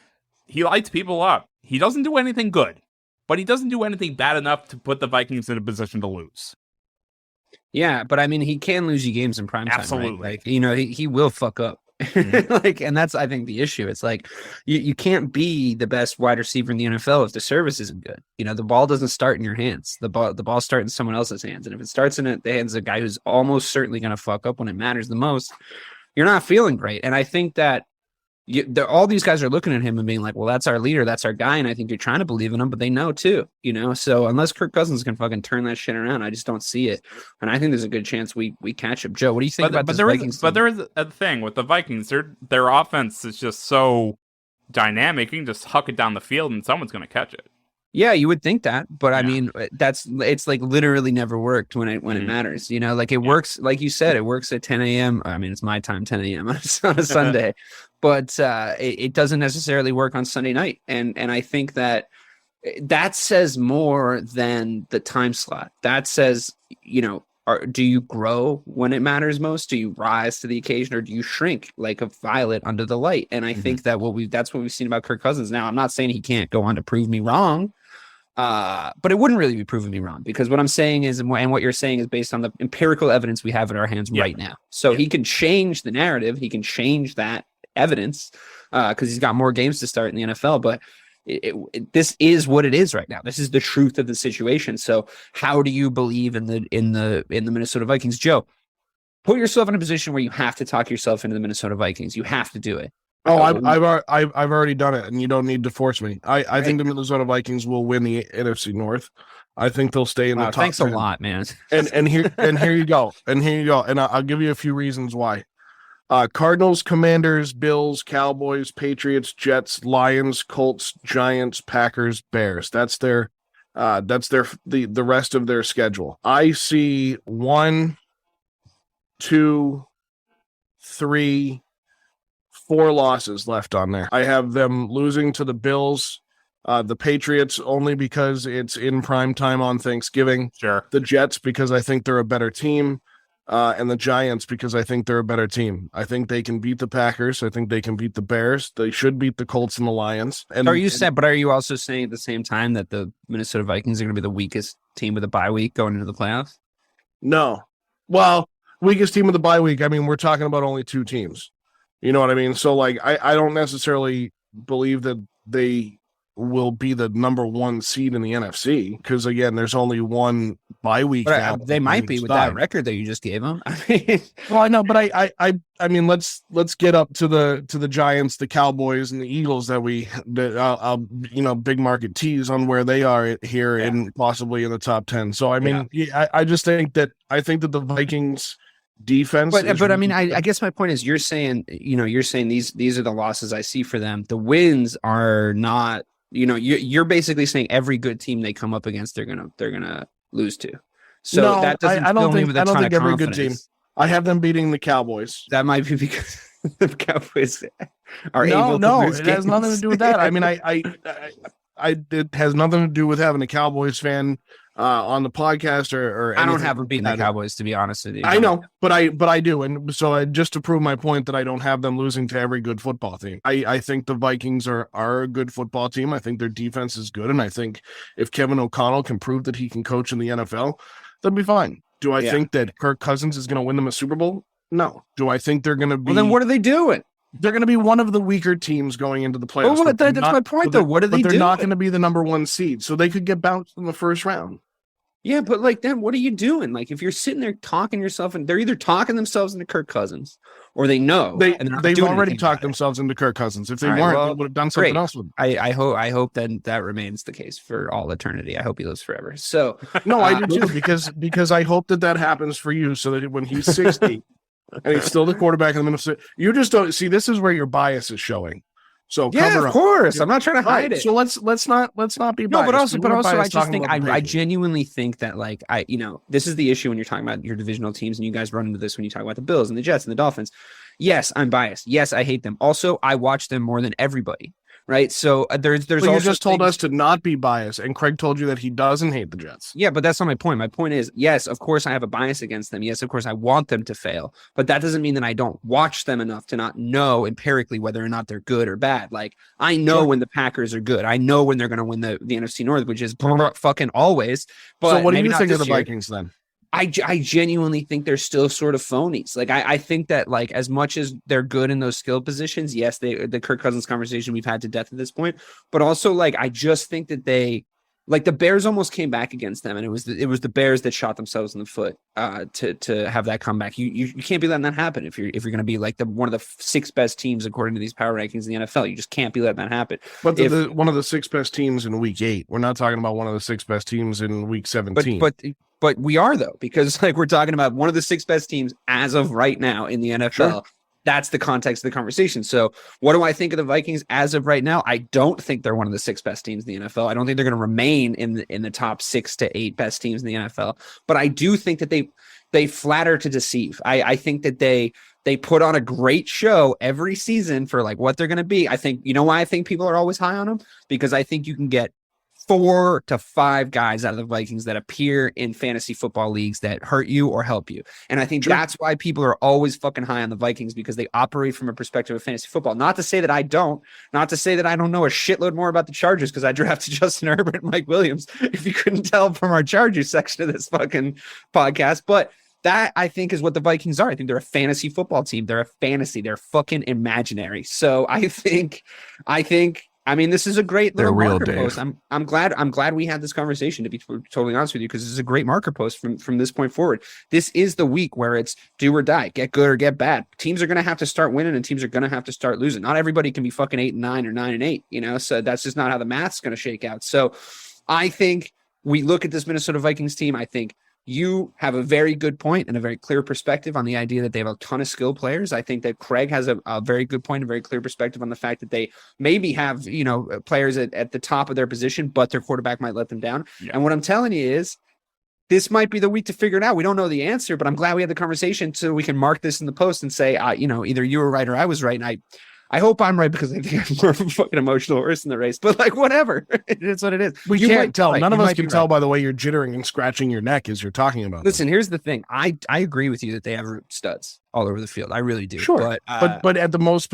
he lights people up. He doesn't do anything good, but he doesn't do anything bad enough to put the Vikings in a position to lose. Yeah, but I mean, he can lose you games in prime time. Absolutely. Right? Like, he will fuck up. Like, and that's, I think, the issue. It's like you can't be the best wide receiver in the NFL if the service isn't good. The ball doesn't start in your hands. The ball starts in someone else's hands, and if it starts in the hands of a guy who's almost certainly going to fuck up when it matters the most, you're not feeling great. And I think that all these guys are looking at him and being like, well, that's our leader, that's our guy, and I think you're trying to believe in him, but they know too, so unless Kirk Cousins can fucking turn that shit around, I just don't see it. And I think there's a good chance we catch him. Joe, what do you think about this Vikings team? But there is a thing with the Vikings. Their offense is just so dynamic. You can just huck it down the field and someone's going to catch it. Yeah, you would think that, but I mean, it's like literally never worked when it matters. Like it works, like you said, it works at 10 a.m. I mean, it's my time, 10 a.m. on a Sunday, but it doesn't necessarily work on Sunday night. And I think that says more than the time slot. That says, do you grow when it matters most? Do you rise to the occasion, or do you shrink like a violet under the light? And I think that that's what we've seen about Kirk Cousins. Now, I'm not saying he can't go on to prove me wrong. But it wouldn't really be proving me wrong, because what I'm saying is, and what you're saying is based on the empirical evidence we have at our hands right now. So he can change the narrative. He can change that evidence because he's got more games to start in the NFL. But this is what it is right now. This is the truth of the situation. So how do you believe in the Minnesota Vikings? Joe, put yourself in a position where you have to talk yourself into the Minnesota Vikings. You have to do it. Oh, I've already done it, and you don't need to force me. I think the Minnesota Vikings will win the NFC North. I think they'll stay in the top. Thanks 10. a lot, man. And here you go. And I'll give you a few reasons why. Cardinals, Commanders, Bills, Cowboys, Patriots, Jets, Lions, Colts, Giants, Packers, Bears. That's the rest of their schedule. I see 1, 2, 3, 4 losses left on there. I have them losing to the Bills, the Patriots only because it's in prime time on Thanksgiving. Sure. The Jets because I think they're a better team, and the Giants because I think they're a better team. I think they can beat the Packers. I think they can beat the Bears. They should beat the Colts and the Lions. And are you also saying at the same time that the Minnesota Vikings are going to be the weakest team with a bye week going into the playoffs? No. Well, weakest team with a bye week. I mean, we're talking about only 2 teams. You know what I mean? So, like, I don't necessarily believe that they will be the number 1 seed in the NFC because, again, there's only 1 bye week. Now they might be with that record that you just gave them. Well, I know, but I mean, let's get up to the Giants, the Cowboys, and the Eagles I'll big market tease on where they are here and possibly in the top 10. So, I mean, I just think that the Vikings defense, but I mean, I guess my point is, you're saying these are the losses I see for them. The wins are not, you're basically saying every good team they come up against, they're gonna lose to. So no, that doesn't I don't fill me with a ton of every confidence. good team. I have them beating the Cowboys. That might be because the Cowboys are able to lose it games. has nothing to do with that. I mean, it has nothing to do with having a Cowboys fan on the podcast or I don't have them beating the Cowboys, to be honest with you. I know, but I do, and so just to prove my point that I don't have them losing to every good football team. I think the Vikings are a good football team. I think their defense is good, and I think if Kevin O'Connell can prove that he can coach in the NFL, they'll be fine. Do I think that Kirk Cousins is going to win them a Super Bowl? No. Do I think they're going to be? Well, then what are they doing? They're going to be one of the weaker teams going into the playoffs. Well, that's my point, though. What are they doing? They're not going to be the number 1 seed, so they could get bounced in the first round. Yeah, but like, then what are you doing? Like, if you're sitting there talking yourself, and they're either talking themselves into Kirk Cousins, or they know they've already talked themselves into Kirk Cousins. If they weren't, they would have done something else with him. I hope that remains the case for all eternity. I hope he lives forever. So no, I do too, because I hope that happens for you, so that when he's 60 and he's still the quarterback in the Minnesota, you just don't see. This is where your bias is showing. So yeah, of course, I'm not trying to hide it. So let's not be biased. No, but also, I just think I genuinely think that, like, this is the issue when you're talking about your divisional teams, and you guys run into this when you talk about the Bills and the Jets and the Dolphins. Yes, I'm biased. Yes, I hate them. Also, I watch them more than everybody. right? So there's Well, also you just told things- us to not be biased, and Craig told you that he doesn't hate the Jets. Yeah, but that's not my point. My point is, yes, of course I have a bias against them. Yes, of course I want them to fail, but that doesn't mean that I don't watch them enough to not know empirically whether or not they're good or bad. Like, I know when the Packers are good. I know when they're going to win the NFC North, which is fucking always. But So what do maybe you not think of this the year. Vikings then? I genuinely think they're still sort of phonies. Like, I think that, like, as much as they're good in those skill positions, yes, the Kirk Cousins conversation we've had to death at this point, but also, like, I just think that they, like, the Bears almost came back against them, and it was the Bears that shot themselves in the foot to have that comeback. You can't be letting that happen if you're going to be like one of the 6 best teams according to these power rankings in the NFL. You just can't be letting that happen. But one of the 6 best teams in week 8. We're not talking about one of the 6 best teams in week 17. But we are, though, because, like, we're talking about one of the 6 best teams as of right now in the NFL. Sure. That's the context of the conversation. So what do I think of the Vikings as of right now? I don't think they're one of the 6 best teams in the NFL. I don't think they're going to remain in the top 6 to 8 best teams in the NFL. But I do think that they flatter to deceive. I think that they put on a great show every season for, like, what they're going to be. I think, you know why I think people are always high on them? Because I think you can get 4 to 5 guys out of the Vikings that appear in fantasy football leagues that hurt you or help you. And I think that's why people are always fucking high on the Vikings, because they operate from a perspective of fantasy football. Not to say that I don't, not to say that I don't know a shitload more about the Chargers because I drafted Justin Herbert and Mike Williams, if you couldn't tell from our Chargers section of this fucking podcast. But that, I think, is what the Vikings are. I think they're a fantasy football team. They're fucking imaginary. So I mean, this is a great little marker post. I'm glad we had this conversation, to be totally honest with you, because this is a great marker post from this point forward. This is the week where it's do or die, get good or get bad. Teams are going to have to start winning and teams are going to have to start losing. Not everybody can be fucking 8-9 or 9-8, you know, so that's just not how the math's going to shake out. So I think we look at this Minnesota Vikings team. I think you have a very good point and a very clear perspective on the idea that they have a ton of skilled players. I think that Craig has a very good point, a very clear perspective on the fact that they maybe have, you know, players at the top of their position, but their quarterback might let them down. Yeah. And what I'm telling you is this might be the week to figure it out. We don't know the answer, but I'm glad we had the conversation so we can mark this in the post and say, you know, either you were right or I was right. And I hope I'm right because I think I'm more of a fucking emotional horse in the race, but, like, whatever. It's what it is. We can't tell. None of us can tell by the way you're jittering and scratching your neck as you're talking about Listen, here's the thing. I agree with you that they have studs all over the field. I really do. Sure. But at the most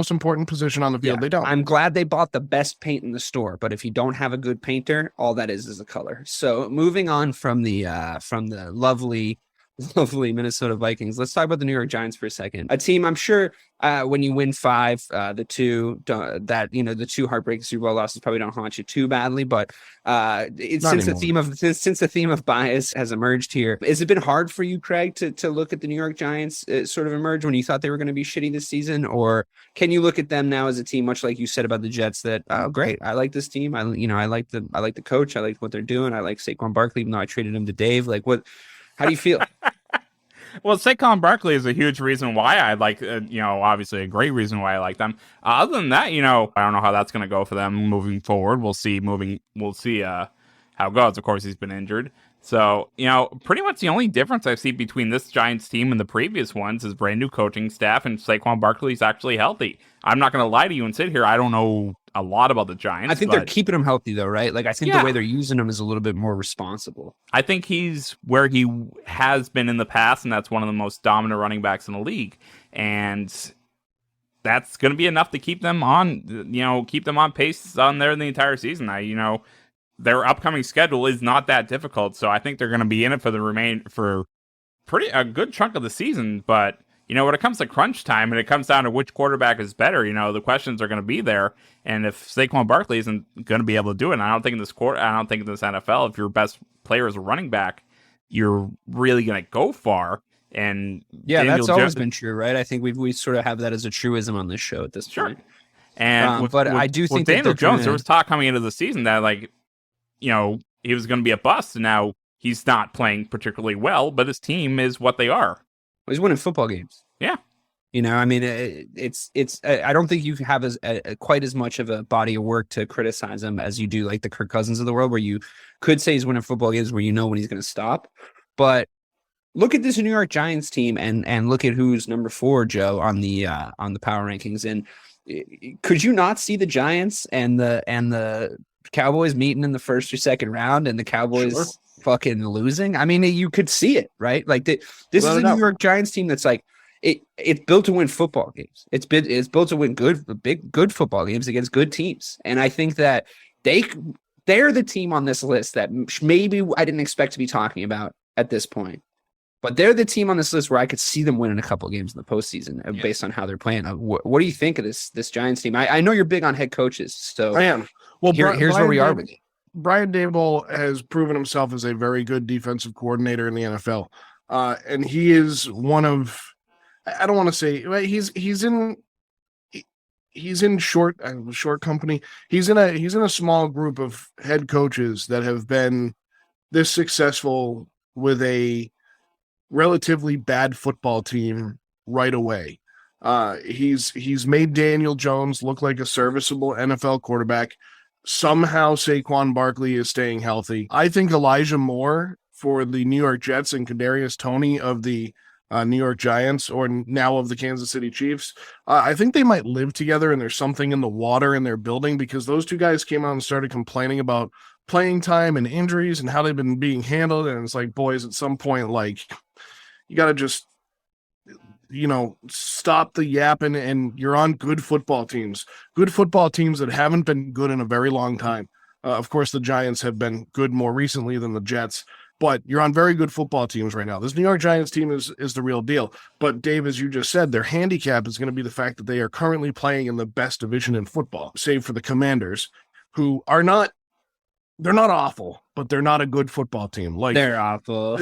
important position on the field, they don't. I'm glad they bought the best paint in the store, but if you don't have a good painter, all that is a color. So moving on from the lovely Minnesota Vikings, let's talk about the New York Giants for a second. A team, I'm sure, when you win 5, the 2 heartbreaking Super Bowl losses probably don't haunt you too badly. But since the theme of bias has emerged here, has it been hard for you, Craig, to look at the New York Giants sort of emerge when you thought they were going to be shitty this season, or can you look at them now as a team, much like you said about the Jets, that great, I like this team, I like the coach, I like what they're doing, I like Saquon Barkley, even though I traded him to Dave. Like, what? How do you feel? Well, Saquon Barkley is a huge reason why I like, obviously a great reason why I like them. Other than that, I don't know how that's going to go for them moving forward. We'll see how it goes. Of course, he's been injured. So, pretty much the only difference I see between this Giants team and the previous ones is brand new coaching staff, and Saquon Barkley's actually healthy. I'm not going to lie to you and sit here. I don't know a lot about the Giants. I think they're keeping him healthy, though, right? Like, I think the way they're using him is a little bit more responsible. I think he's where he has been in the past, and that's one of the most dominant running backs in the league. And that's going to be enough to keep them on pace on there in the entire season. Their upcoming schedule is not that difficult, so I think they're going to be in it for a good chunk of the season. But when it comes to crunch time and it comes down to which quarterback is better, the questions are going to be there. And if Saquon Barkley isn't going to be able to do it, and I don't think in this NFL, if your best player is a running back, you're really going to go far. And that's always been true, right? I think we sort of have that as a truism on this show at this point. And I do think with Daniel Jones, there was talk coming into the season that he was going to be a bust, and now he's not playing particularly well, but his team is what they are. He's winning football games. Yeah. It's I don't think you have quite as much of a body of work to criticize him as you do like the Kirk Cousins of the world, where you could say he's winning football games where when he's going to stop. But look at this New York Giants team and look at who's number 4, Joe, on the power rankings. And could you not see the Giants and the Cowboys meeting in the first or second round and the Cowboys fucking losing? I mean, you could see it, right? Like this is a New York Giants team that's like it's built to win football games. It's built to win good football games against good teams. And I think that they're the team on this list that maybe I didn't expect to be talking about at this point. But they're the team on this list where I could see them winning a couple of games in the postseason based on how they're playing. What do you think of this Giants team? I know you're big on head coaches, so I am. Well, here's where we are with it. Brian Daboll has proven himself as a very good defensive coordinator in the NFL, and he is one of. I don't want to say he's in short company. He's in a small group of head coaches that have been this successful with a relatively bad football team right away. He's made Daniel Jones look like a serviceable NFL quarterback. Somehow Saquon Barkley is staying healthy. I think Elijah Moore for the New York Jets and Kadarius Toney of the New York Giants, or now of the Kansas City Chiefs, I think they might live together, and there's something in the water in their building, because those two guys came out and started complaining about playing time and injuries and how they've been being handled. And it's like, boys, at some point, like, you got to just, stop the yapping, and you're on good football teams that haven't been good in a very long time. Of course, the Giants have been good more recently than the Jets, but you're on very good football teams right now. This New York Giants team is the real deal. But Dave, as you just said, their handicap is going to be the fact that they are currently playing in the best division in football, save for the Commanders, who are not, they're not awful, but they're not a good football team. Like, they're awful.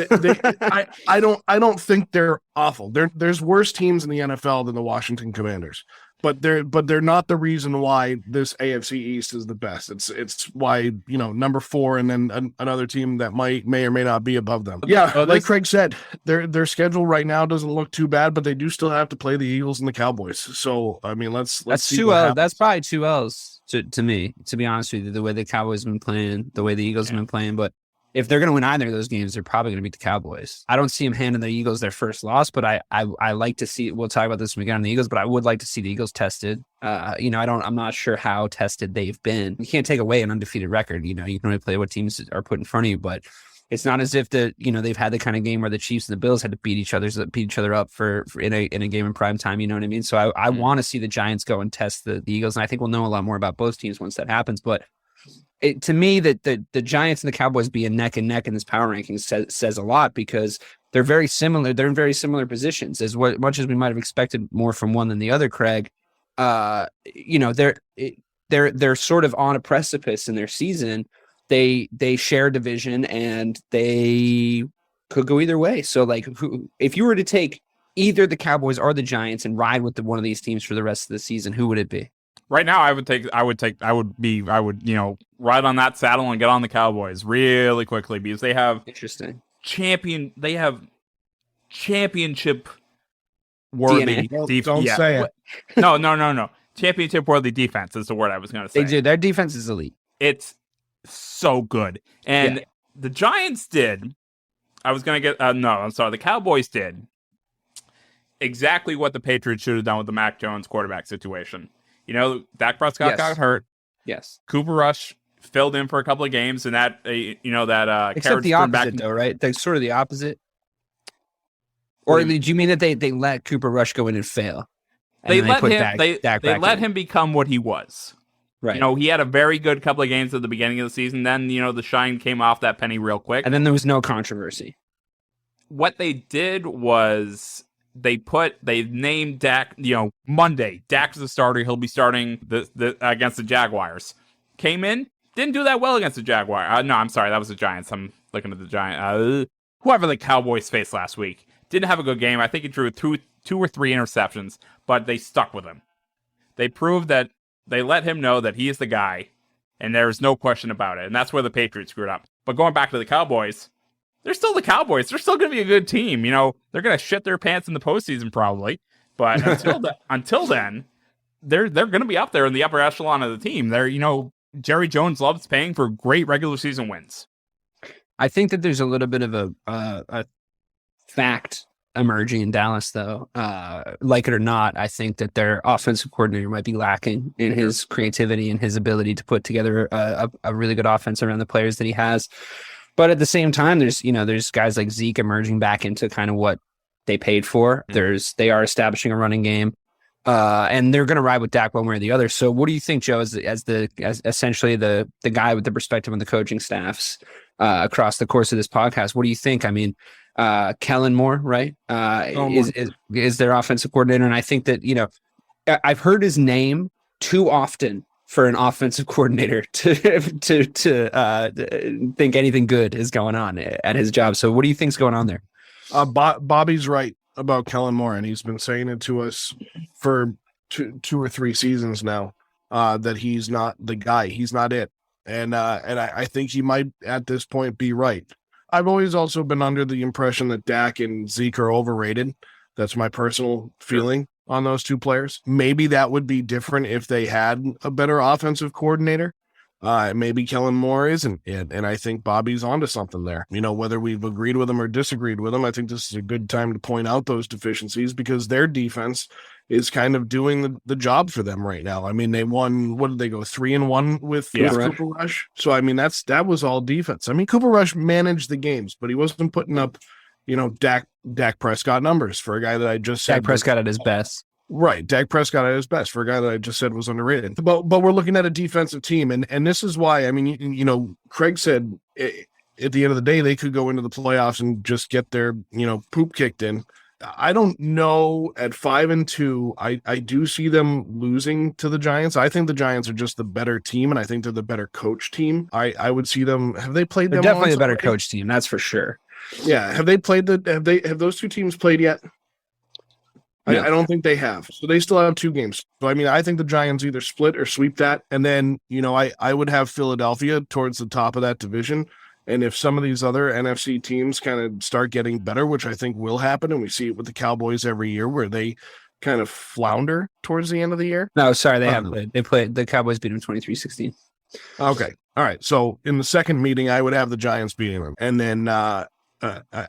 I don't think they're awful. There's worse teams in the NFL than the Washington Commanders. But they're not the reason why this AFC East is the best. It's why, number 4 and then another team that may or may not be above them. Yeah, like Craig said, their schedule right now doesn't look too bad, but they do still have to play the Eagles and the Cowboys. So I mean, let's see 2 L's. That's probably 2 L's to me, to be honest with you. The way the Cowboys have been playing, the way the Eagles have been playing, but if they're going to win either of those games, they're probably going to beat the Cowboys. I don't see them handing the Eagles their first loss, but I like to see. We'll talk about this when we get on the Eagles, but I would like to see the Eagles tested. I'm not sure how tested they've been. You can't take away an undefeated record. You can only play what teams are put in front of you, but it's not as if they've had the kind of game where the Chiefs and the Bills had to beat each other up for in a game in prime time. You know what I mean? So I want to see the Giants go and test the Eagles, and I think we'll know a lot more about both teams once that happens. But to me, that the Giants and the Cowboys being neck and neck in this power ranking says a lot, because they're very similar. They're in very similar positions. As much as we might have expected more from one than the other, Craig. They're sort of on a precipice in their season. They share a division, and they could go either way. So, like, if you were to take either the Cowboys or the Giants and ride with one of these teams for the rest of the season, who would it be? Right now, I would ride on that saddle and get on the Cowboys really quickly, because they have championship worthy defense. Don't say it. No. Championship worthy defense is the word I was going to say. They do. Their defense is elite. It's so good. And the Giants did. The Cowboys did exactly what the Patriots should have done with the Mac Jones quarterback situation. Dak Prescott got hurt. Yes. Cooper Rush filled in for a couple of games, and that except the opposite, though, right? They're sort of the opposite. Or did you mean that they let Cooper Rush go in and fail? They let him become what he was. Right. He had a very good couple of games at the beginning of the season. Then, the shine came off that penny real quick. And then there was no controversy. What they did was they named Dak, Monday. Dak's the starter. He'll be starting against the Jaguars. Came in, didn't do that well against the Jaguars. No, I'm sorry. That was the Giants. I'm looking at the Giants. Whoever the Cowboys faced last week. Didn't have a good game. I think he threw 2 or 3 interceptions, but they stuck with him. They proved that they let him know that he is the guy, and there's no question about it. And that's where the Patriots screwed up. But going back to the Cowboys, they're still the Cowboys. They're still going to be a good team. They're going to shit their pants in the postseason probably. But until then, they're going to be up there in the upper echelon of the team. Jerry Jones loves paying for great regular season wins. I think that there's a little bit of a fact emerging in Dallas, though. Like it or not, I think that their offensive coordinator might be lacking in his creativity and his ability to put together a really good offense around the players that he has. But at the same time, there's guys like Zeke emerging back into kind of what they paid for. They are establishing a running game. And they're going to ride with Dak one way or the other. So what do you think, Joe, as essentially the guy with the perspective on the coaching staffs across the course of this podcast? What do you think? I mean, Kellen Moore, right? Is their offensive coordinator. And I think that, I've heard his name too often for an offensive coordinator to think anything good is going on at his job. So what do you think's going on there? Bobby's right about Kellen Moore, and he's been saying it to us for two or three seasons now, that he's not the guy. He's not it. And I think he might at this point be right. I've always also been under the impression that Dak and Zeke are overrated. That's my personal feeling on those two players. Maybe that would be different if they had a better offensive coordinator. Maybe Kellen Moore isn't it. And I think Bobby's onto something there. Whether we've agreed with him or disagreed with him, I think this is a good time to point out those deficiencies because their defense is kind of doing the job for them right now. I mean, they won, what did they go, 3-1 with Cooper Rush? So, I mean, that was all defense. I mean, Cooper Rush managed the games, but he wasn't putting up, Dak Prescott numbers for a guy that I just said. Dak Prescott at his best. Right. Dak Prescott at his best for a guy that I just said was underrated. But we're looking at a defensive team. And this is why, I mean, Craig said at the end of the day, they could go into the playoffs and just get their, poop kicked in. I don't know. At 5-2, I do see them losing to the Giants. I think the Giants are just the better team, and I think they're the better coach team. I would see them. Have they played them? They're definitely a better coach team. That's for sure. Yeah. Have they played have those two teams played yet? No. I don't think they have. So they still have 2 games. So, I mean, I think the Giants either split or sweep that. And then, I would have Philadelphia towards the top of that division. And if some of these other NFC teams kind of start getting better, which I think will happen, and we see it with the Cowboys every year where they kind of flounder towards the end of the year. No, sorry, they played. The Cowboys beat them 23-16. Okay. All right. So in the second meeting, I would have the Giants beating them. And then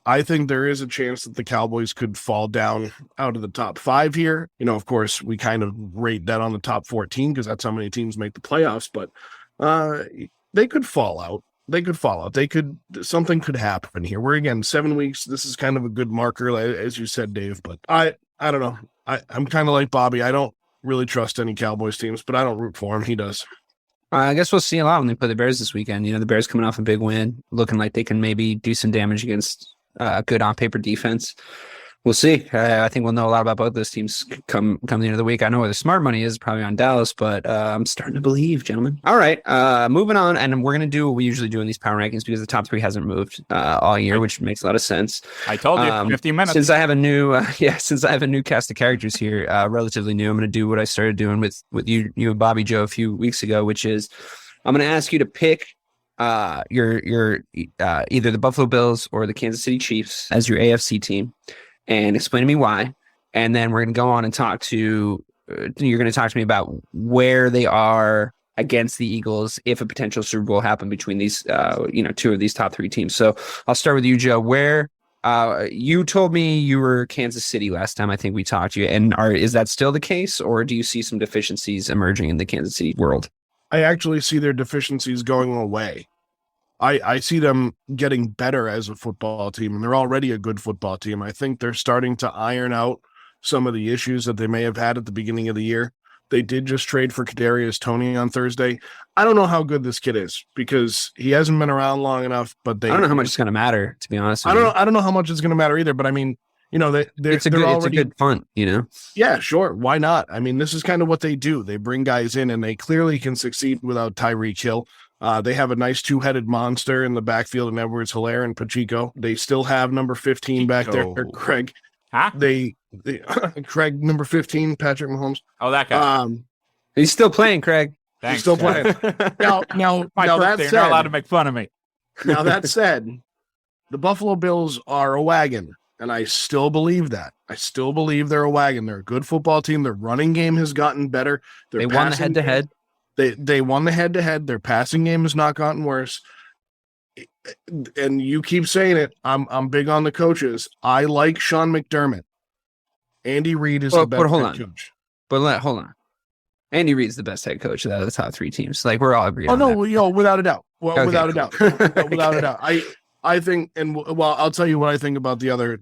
I think there is a chance that the Cowboys could fall down out of the top 5 here. Of course, we kind of rate that on the top 14 because that's how many teams make the playoffs, but they could fall out. Something could happen here. We're again 7 weeks. This is kind of a good marker, as you said, Dave, but I don't know. I'm kind of like Bobby. I don't really trust any Cowboys teams, but I don't root for him. He does. I guess we'll see a lot when they play the Bears this weekend. The Bears coming off a big win, looking like they can maybe do some damage against a good on-paper defense. We'll see. I think we'll know a lot about both those teams come the end of the week. I know where the smart money is, probably on Dallas, but I'm starting to believe, gentlemen. All right, moving on, and we're going to do what we usually do in these power rankings because the top 3 hasn't moved all year, which makes a lot of sense. I told you, 15 minutes. Since I have a new, cast of characters here, relatively new, I'm going to do what I started doing with you and Bobby Joe a few weeks ago, which is I'm going to ask you to pick your either the Buffalo Bills or the Kansas City Chiefs as your AFC team. And explain to me why. And then we're going to go on and you're going to talk to me about where they are against the Eagles if a potential Super Bowl happened between these, 2 of these top 3 teams. So I'll start with you, Joe. Where you told me you were Kansas City last time I think we talked to you. And is that still the case, or do you see some deficiencies emerging in the Kansas City world? I actually see their deficiencies going away. I see them getting better as a football team, and they're already a good football team. I think they're starting to iron out some of the issues that they may have had at the beginning of the year. They did just trade for Kadarius Toney on Thursday. I don't know how good this kid is because he hasn't been around long enough. But I don't know how much it's going to matter, to be honest. I don't know how much it's going to matter either. But I mean, it's a good punt. Yeah, sure. Why not? I mean, this is kind of what they do. They bring guys in, and they clearly can succeed without Tyreek Hill. They have a nice 2-headed monster in the backfield in Edwards-Helaire and Pacheco. They still have number 15 back there, Craig. Huh? They Craig, number 15, Patrick Mahomes. Oh, that guy. He's still playing, Craig. Thanks, he's still playing. Now that said, you're not allowed to make fun of me. Now that said, the Buffalo Bills are a wagon, and I still believe that. I still believe they're a wagon. They're a good football team. Their running game has gotten better. They won the head-to-head. They won the head-to-head. Their passing game has not gotten worse. and you keep saying it, I'm big on the coaches. I like Sean McDermott. Andy Reid is the best head coach. Hold on. Andy Reid's the best head coach out of the top three teams. Like, we're all agreed on that. Without a doubt. Well, Okay, without a doubt. Without a doubt. I think, and well, I'll tell you what I think about the other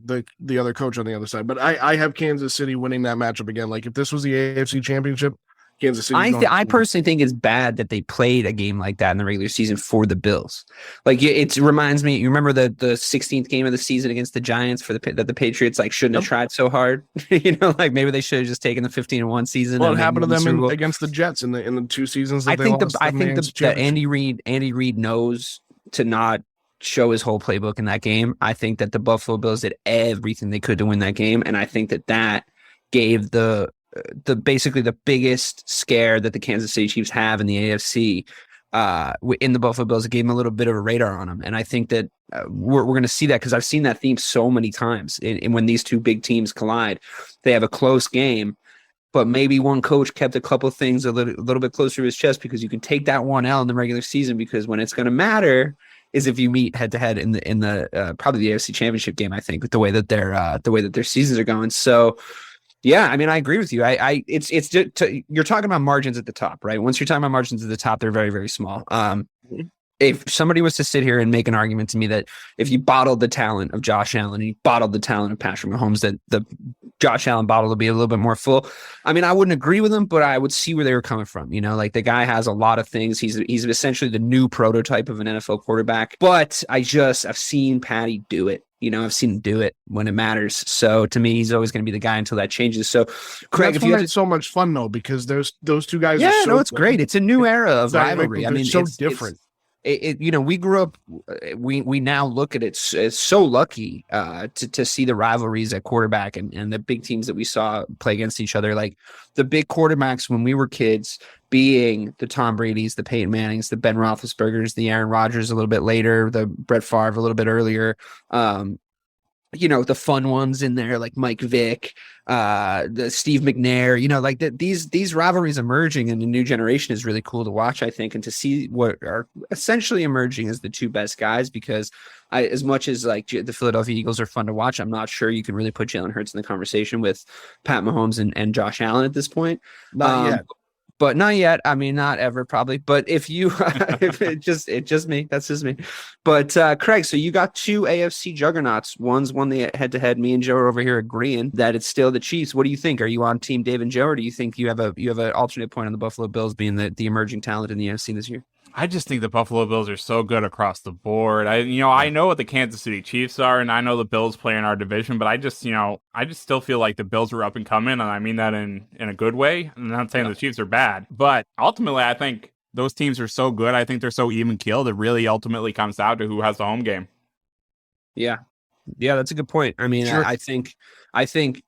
coach on the other side. But I have Kansas City winning that matchup again. Like, if this was the AFC Championship, Kansas City. I personally think it's bad that they played a game like that in the regular season for the Bills. Like, it reminds me, you remember the 16th game of the season against the Giants that the Patriots like shouldn't have tried so hard. Like, maybe they should have just taken the 15-1 season. Well, it happened to them against the Jets in the 2 seasons. I think that Andy Reid knows to not show his whole playbook in that game. I think that the Buffalo Bills did everything they could to win that game, and I think that gave the basically the biggest scare that the Kansas City Chiefs have in the AFC in the Buffalo Bills. It gave them a little bit of a radar on them, and I think that we're going to see that because I've seen that theme so many times. And when these two big teams collide, they have a close game, but maybe one coach kept a couple of things a little bit closer to his chest, because you can take that 1-L in the regular season, because when it's going to matter is if you meet head to head in the probably the AFC Championship game. I think with the way that their seasons are going. So. Yeah, I mean, I agree with you. It's just you're talking about margins at the top, right? Once you're talking about margins at the top, they're very, very small. If somebody was to sit here and make an argument to me that if you bottled the talent of Josh Allen and you bottled the talent of Patrick Mahomes, that the Josh Allen bottle would be a little bit more full. I mean, I wouldn't agree with them, but I would see where they were coming from. You know, like, the guy has a lot of things. He's essentially the new prototype of an NFL quarterback. But I've seen Patty do it. You know, I've seen him do it when it matters. So to me, he's always going to be the guy until that changes. So, Craig, if you had so much fun though, because those two guys. Yeah, it's great. It's a new era of rivalry. I mean, it's so different. You know, we grew up. We now look at it as so lucky to see the rivalries at quarterback and the big teams that we saw play against each other. Like, the big quarterbacks when we were kids, being the Tom Brady's, the Peyton Manning's, the Ben Roethlisberger's, the Aaron Rodgers a little bit later, the Brett Favre a little bit earlier. You know, the fun ones in there like Mike Vick, the Steve McNair. You know, like these rivalries emerging in the new generation is really cool to watch, I think, and to see what are essentially emerging as the two best guys. Because as much as like the Philadelphia Eagles are fun to watch, I'm not sure you can really put Jalen Hurts in the conversation with Pat Mahomes and Josh Allen at this point. Not yet. But not yet. I mean, not ever, probably. But if you, if it's just me, that's just me. But Craig, so you got two AFC juggernauts. One's won the head-to-head. Me and Joe are over here agreeing that it's still the Chiefs. What do you think? Are you on Team Dave and Joe, or do you think you have an alternate point on the Buffalo Bills being the emerging talent in the AFC this year? I just think the Buffalo Bills are so good across the board. I know what the Kansas City Chiefs are, and I know the Bills play in our division, but I just still feel like the Bills are up and coming, and I mean that in a good way. I'm not saying the Chiefs are bad, but ultimately I think those teams are so good. I think they're so even-keeled. It really ultimately comes down to who has the home game. Yeah, that's a good point. I mean, sure. I think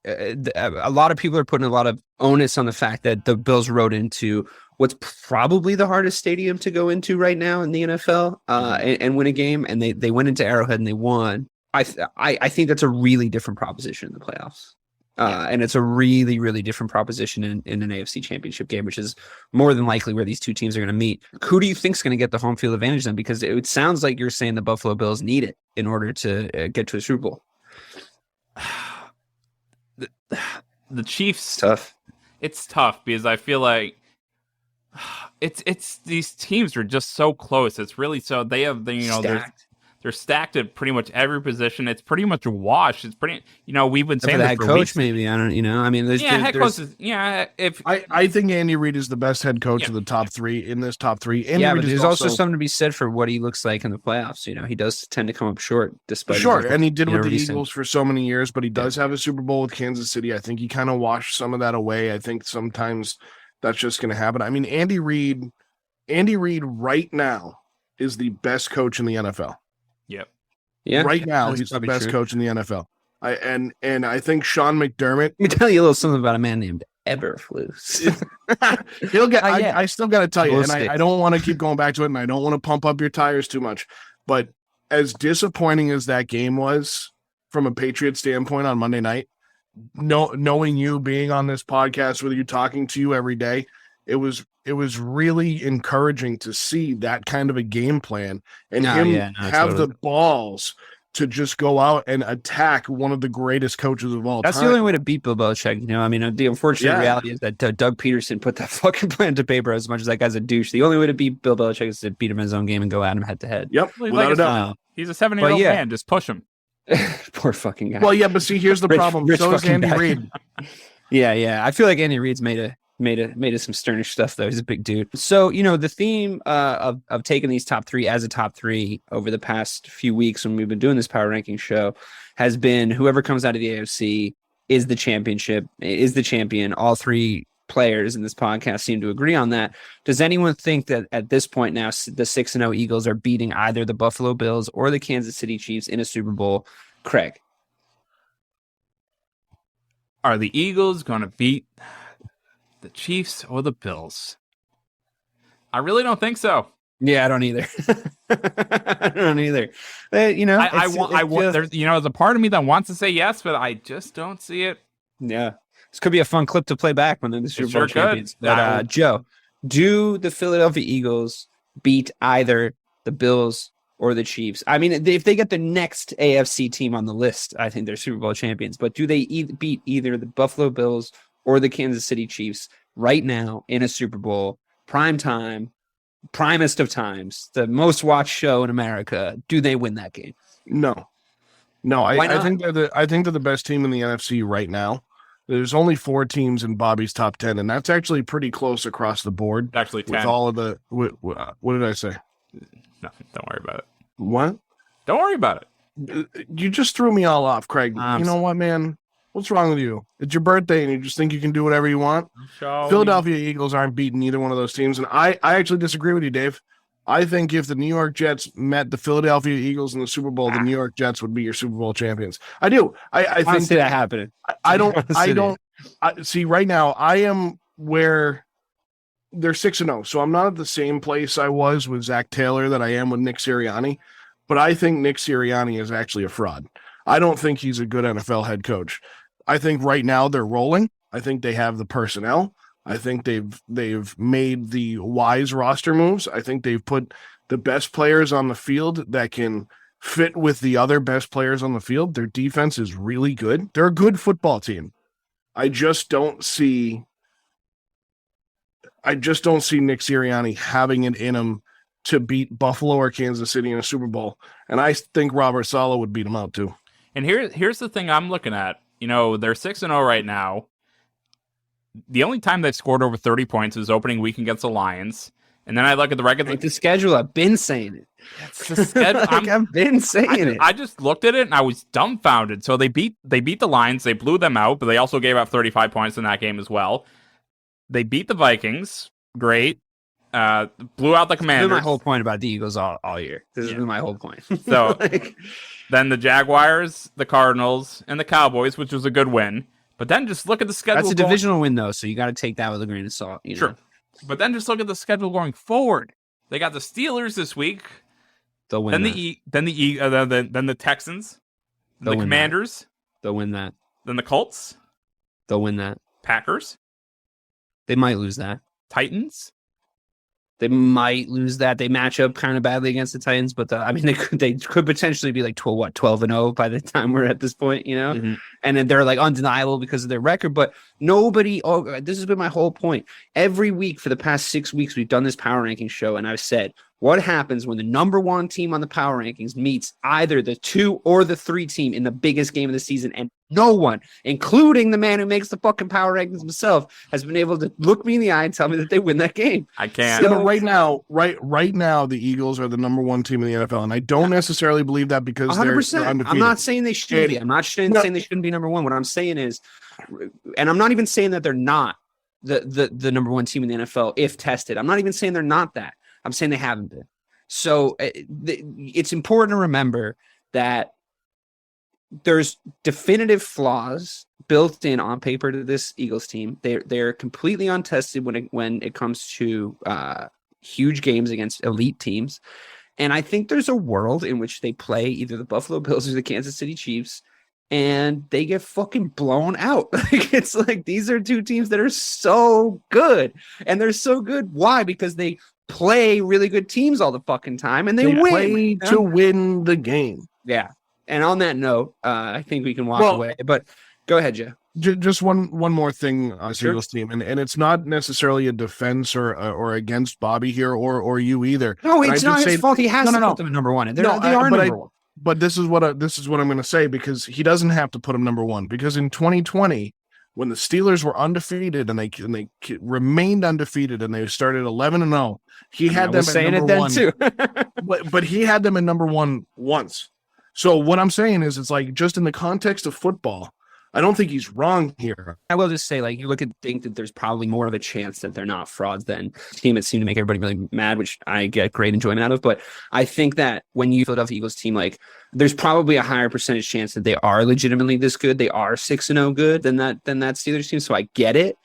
a lot of people are putting a lot of onus on the fact that the Bills rode into what's probably the hardest stadium to go into right now in the NFL and win a game. And they went into Arrowhead and they won. I think that's a really different proposition in the playoffs. And it's a really, really different proposition in an AFC Championship game, which is more than likely where these two teams are going to meet. Who do you think is going to get the home field advantage then? Because it sounds like you're saying the Buffalo Bills need it in order to get to a Super Bowl. The Chiefs, tough. It's tough because I feel like it's these teams are just so close. It's really so they have they're stacked at pretty much every position. It's pretty much a wash. It's pretty, we've been saying that for coach weeks. Maybe I don't, I mean, head coach is, I think Andy Reid is the best head coach of the top three in this top three. But there's also something to be said for what he looks like in the playoffs. He does tend to come up short, despite and he did with the Eagles for so many years. But he does have a Super Bowl with Kansas City. I think he kind of washed some of that away. I think sometimes that's just going to happen. I mean, Andy Reid right now is the best coach in the NFL. Yep. Yeah. Right now, he's the best coach in the NFL. And I think Sean McDermott. Let me tell you a little something about a man named Eberflus. He'll get. I still got to tell you, and I don't want to keep going back to it, and I don't want to pump up your tires too much. But as disappointing as that game was from a Patriots standpoint on Monday night, knowing you, being on this podcast with you, talking to you every day, it was it was really encouraging to see that kind of a game plan and have totally. the balls to just go out and attack one of the greatest coaches of all That's time. the only way to beat Bill Belichick. I mean, the unfortunate reality is that Doug Peterson put that fucking plan to paper. As much as that guy's a douche, the only way to beat Bill Belichick is to beat him in his own game and go at him head to head. Yep, without a doubt. He's a 7-year-old man. Just push him. Poor fucking guy. Well, yeah, but see, here's the problem. So is Andy Reid. Yeah. I feel like Andy Reid's made some sternish stuff though. He's a big dude. So the theme of taking these top three as a top three over the past few weeks when we've been doing this power ranking show has been whoever comes out of the AFC is the champion. All three players in this podcast seem to agree on that. Does anyone think that at this point now the 6-0 Eagles are beating either the Buffalo Bills or the Kansas City Chiefs in a Super Bowl? Craig, are the Eagles going to beat the Chiefs or the Bills? I really don't think so. Yeah, I don't either. I don't either. I want. There's a part of me that wants to say yes, but I just don't see it. Yeah, this could be a fun clip to play back when they're the Super Bowl champions. But Joe, do the Philadelphia Eagles beat either the Bills or the Chiefs? I mean, if they get the next AFC team on the list, I think they're Super Bowl champions. But do they beat either the Buffalo Bills or the Kansas City Chiefs right now in a Super Bowl, prime time, primest of times, the most watched show in America? Do they win that game? No. I think they're the best team in the NFC right now. There's only 4 teams in Bobby's top 10, and that's actually pretty close across the board. Actually, 10. With all of the what did I say? Nothing. Don't worry about it. What? Don't worry about it. You just threw me all off, Craig. You know what, man? What's wrong with you? It's your birthday and you just think you can do whatever you want? Philadelphia Eagles aren't beating either one of those teams. And I actually disagree with you, Dave. I think if the New York Jets met the Philadelphia Eagles in the Super Bowl, the New York Jets would be your Super Bowl champions. I do. I think see that happening. I don't see right now. I am where they're 6-0. So I'm not at the same place I was with Zach Taylor that I am with Nick Sirianni. But I think Nick Sirianni is actually a fraud. I don't think he's a good NFL head coach. I think right now they're rolling. I think they have the personnel. I think they've made the wise roster moves. I think they've put the best players on the field that can fit with the other best players on the field. Their defense is really good. They're a good football team. I just don't see Nick Sirianni having it in him to beat Buffalo or Kansas City in a Super Bowl. And I think Robert Saleh would beat him out too. And here's the thing I'm looking at. They're 6-0 right now. The only time they've scored over 30 points is opening week against the Lions. And then I look at the record. The schedule, I've been saying it. It's the schedule. I've been saying it. I just looked at it and I was dumbfounded. So they beat the Lions. They blew them out, but they also gave up 35 points in that game as well. They beat the Vikings. Great. Blew out the Commanders. This is my whole point about the Eagles all year. This has been my whole point. So then the Jaguars, the Cardinals, and the Cowboys, which was a good win. But then just look at the schedule. That's a divisional win, though, so you got to take that with a grain of salt. Sure. But then just look at the schedule going forward. They got the Steelers this week. They'll win. Then the Texans. The Commanders. They'll win that. Then the Colts. They'll win that. Packers. They might lose that. Titans. They might lose that. They match up kind of badly against the Titans, but they could potentially be like 12-0 by the time we're at this point, Mm-hmm. And then they're like undeniable because of their record. But this has been my whole point. Every week for the past 6 weeks, we've done this power ranking show, and I've said, what happens when the number 1 team on the power rankings meets either the 2 or the 3 team in the biggest game of the season? And no one, including the man who makes the fucking power rankings himself, has been able to look me in the eye and tell me that they win that game. I can't. So, but right now, the Eagles are the number 1 team in the NFL, and I don't necessarily believe that because 100%. They're undefeated. I'm not saying they should be. I'm not saying they shouldn't be number 1. What I'm saying is, and I'm not even saying that they're not the number 1 team in the NFL if tested. I'm not even saying they're not that. I'm saying they haven't been. So it's important to remember that there's definitive flaws built in on paper to this Eagles team. They're completely untested when it comes to huge games against elite teams. And I think there's a world in which they play either the Buffalo Bills or the Kansas City Chiefs, and they get fucking blown out. It's like these are two teams that are so good, and they're so good. Why? Because they play really good teams all the fucking time, and they win. Play to win the game. Yeah. And on that note, I think we can walk away. But go ahead, Joe. Just one more thing on Eagles team, and it's not necessarily a defense or against Bobby here or you either. No, it's not his fault. He has to put them at number one. They are number one. But this is what I'm going to say, because he doesn't have to put him number one, because in 2020, when the Steelers were undefeated and they remained undefeated and they started 11-0, he had them at number one too. but he had them at number one once. So what I'm saying is, it's like, just in the context of football, I don't think he's wrong here. I will just say, like, you think that there's probably more of a chance that they're not frauds than a team that seem to make everybody really mad, which I get great enjoyment out of. But I think that when you Philadelphia Eagles team, like, there's probably a higher percentage chance that they are legitimately this good. They are 6-0 good than that Steelers team. So I get it.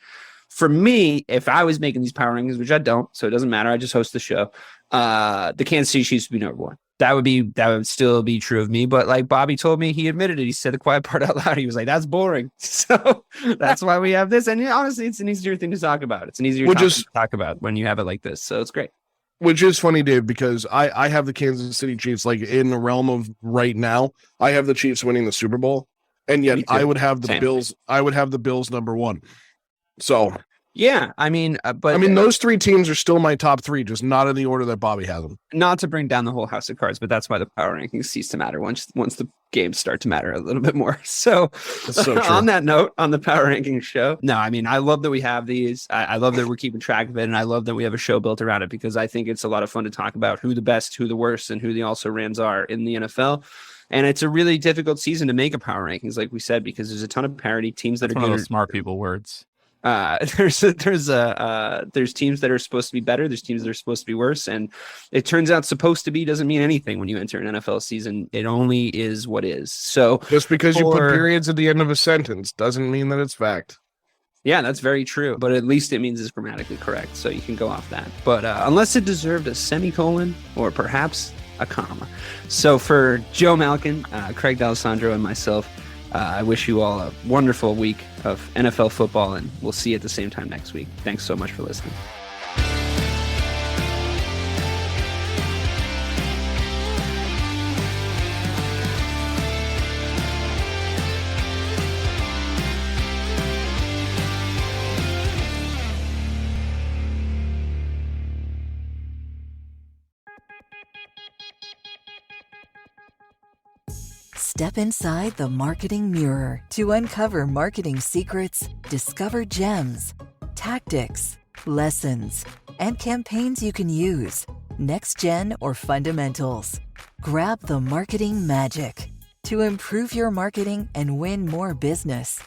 For me, if I was making these power rankings, which I don't, so it doesn't matter, I just host the show, the Kansas City Chiefs would be number one. That would still be true of me. But like Bobby told me, he admitted it. He said the quiet part out loud. He was like, that's boring. So that's why we have this. And honestly, it's an easier thing to talk about. It's an easier topic to talk about when you have it like this. So it's great. Which is funny, Dave, because I have the Kansas City Chiefs, like, in the realm of right now. I have the Chiefs winning the Super Bowl, and yet I would have the Bills. I would have the Bills number one. So yeah, I mean, those three teams are still my top three, just not in the order that Bobby has them. Not to bring down the whole house of cards, but that's why the power rankings cease to matter once the games start to matter a little bit more. So, on that note, on the power rankings show, no, I mean, I love that we have these. I love that we're keeping track of it, and I love that we have a show built around it, because I think it's a lot of fun to talk about who the best, who the worst, and who the also rans are in the NFL. And it's a really difficult season to make a power rankings, like we said, because there's a ton of parity teams that That's are one good. of those smart people words. There's teams that are supposed to be better. There's teams that are supposed to be worse. And it turns out supposed to be doesn't mean anything when you enter an NFL season. It only is what is. So just because you put periods at the end of a sentence doesn't mean that it's fact. Yeah, that's very true. But at least it means it's grammatically correct. So you can go off that. But unless it deserved a semicolon or perhaps a comma. So for Joe Malkin, Craig D'Alessandro, and myself, I wish you all a wonderful week of NFL football, and we'll see you at the same time next week. Thanks so much for listening. Step inside the marketing mirror to uncover marketing secrets, discover gems, tactics, lessons, and campaigns you can use, next gen or fundamentals. Grab the marketing magic to improve your marketing and win more business.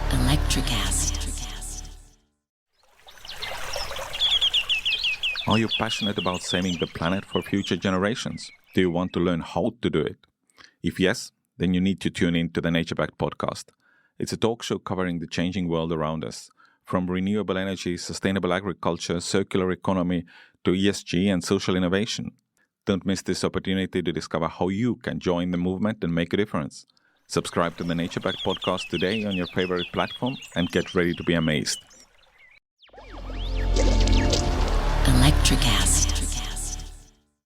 Electricast. Are you passionate about saving the planet for future generations? Do you want to learn how to do it? If yes, then you need to tune in to the Nature Back podcast. It's a talk show covering the changing world around us, from renewable energy, sustainable agriculture, circular economy, to ESG and social innovation. Don't miss this opportunity to discover how you can join the movement and make a difference. Subscribe to the Nature Back podcast today on your favorite platform and get ready to be amazed. Electricast.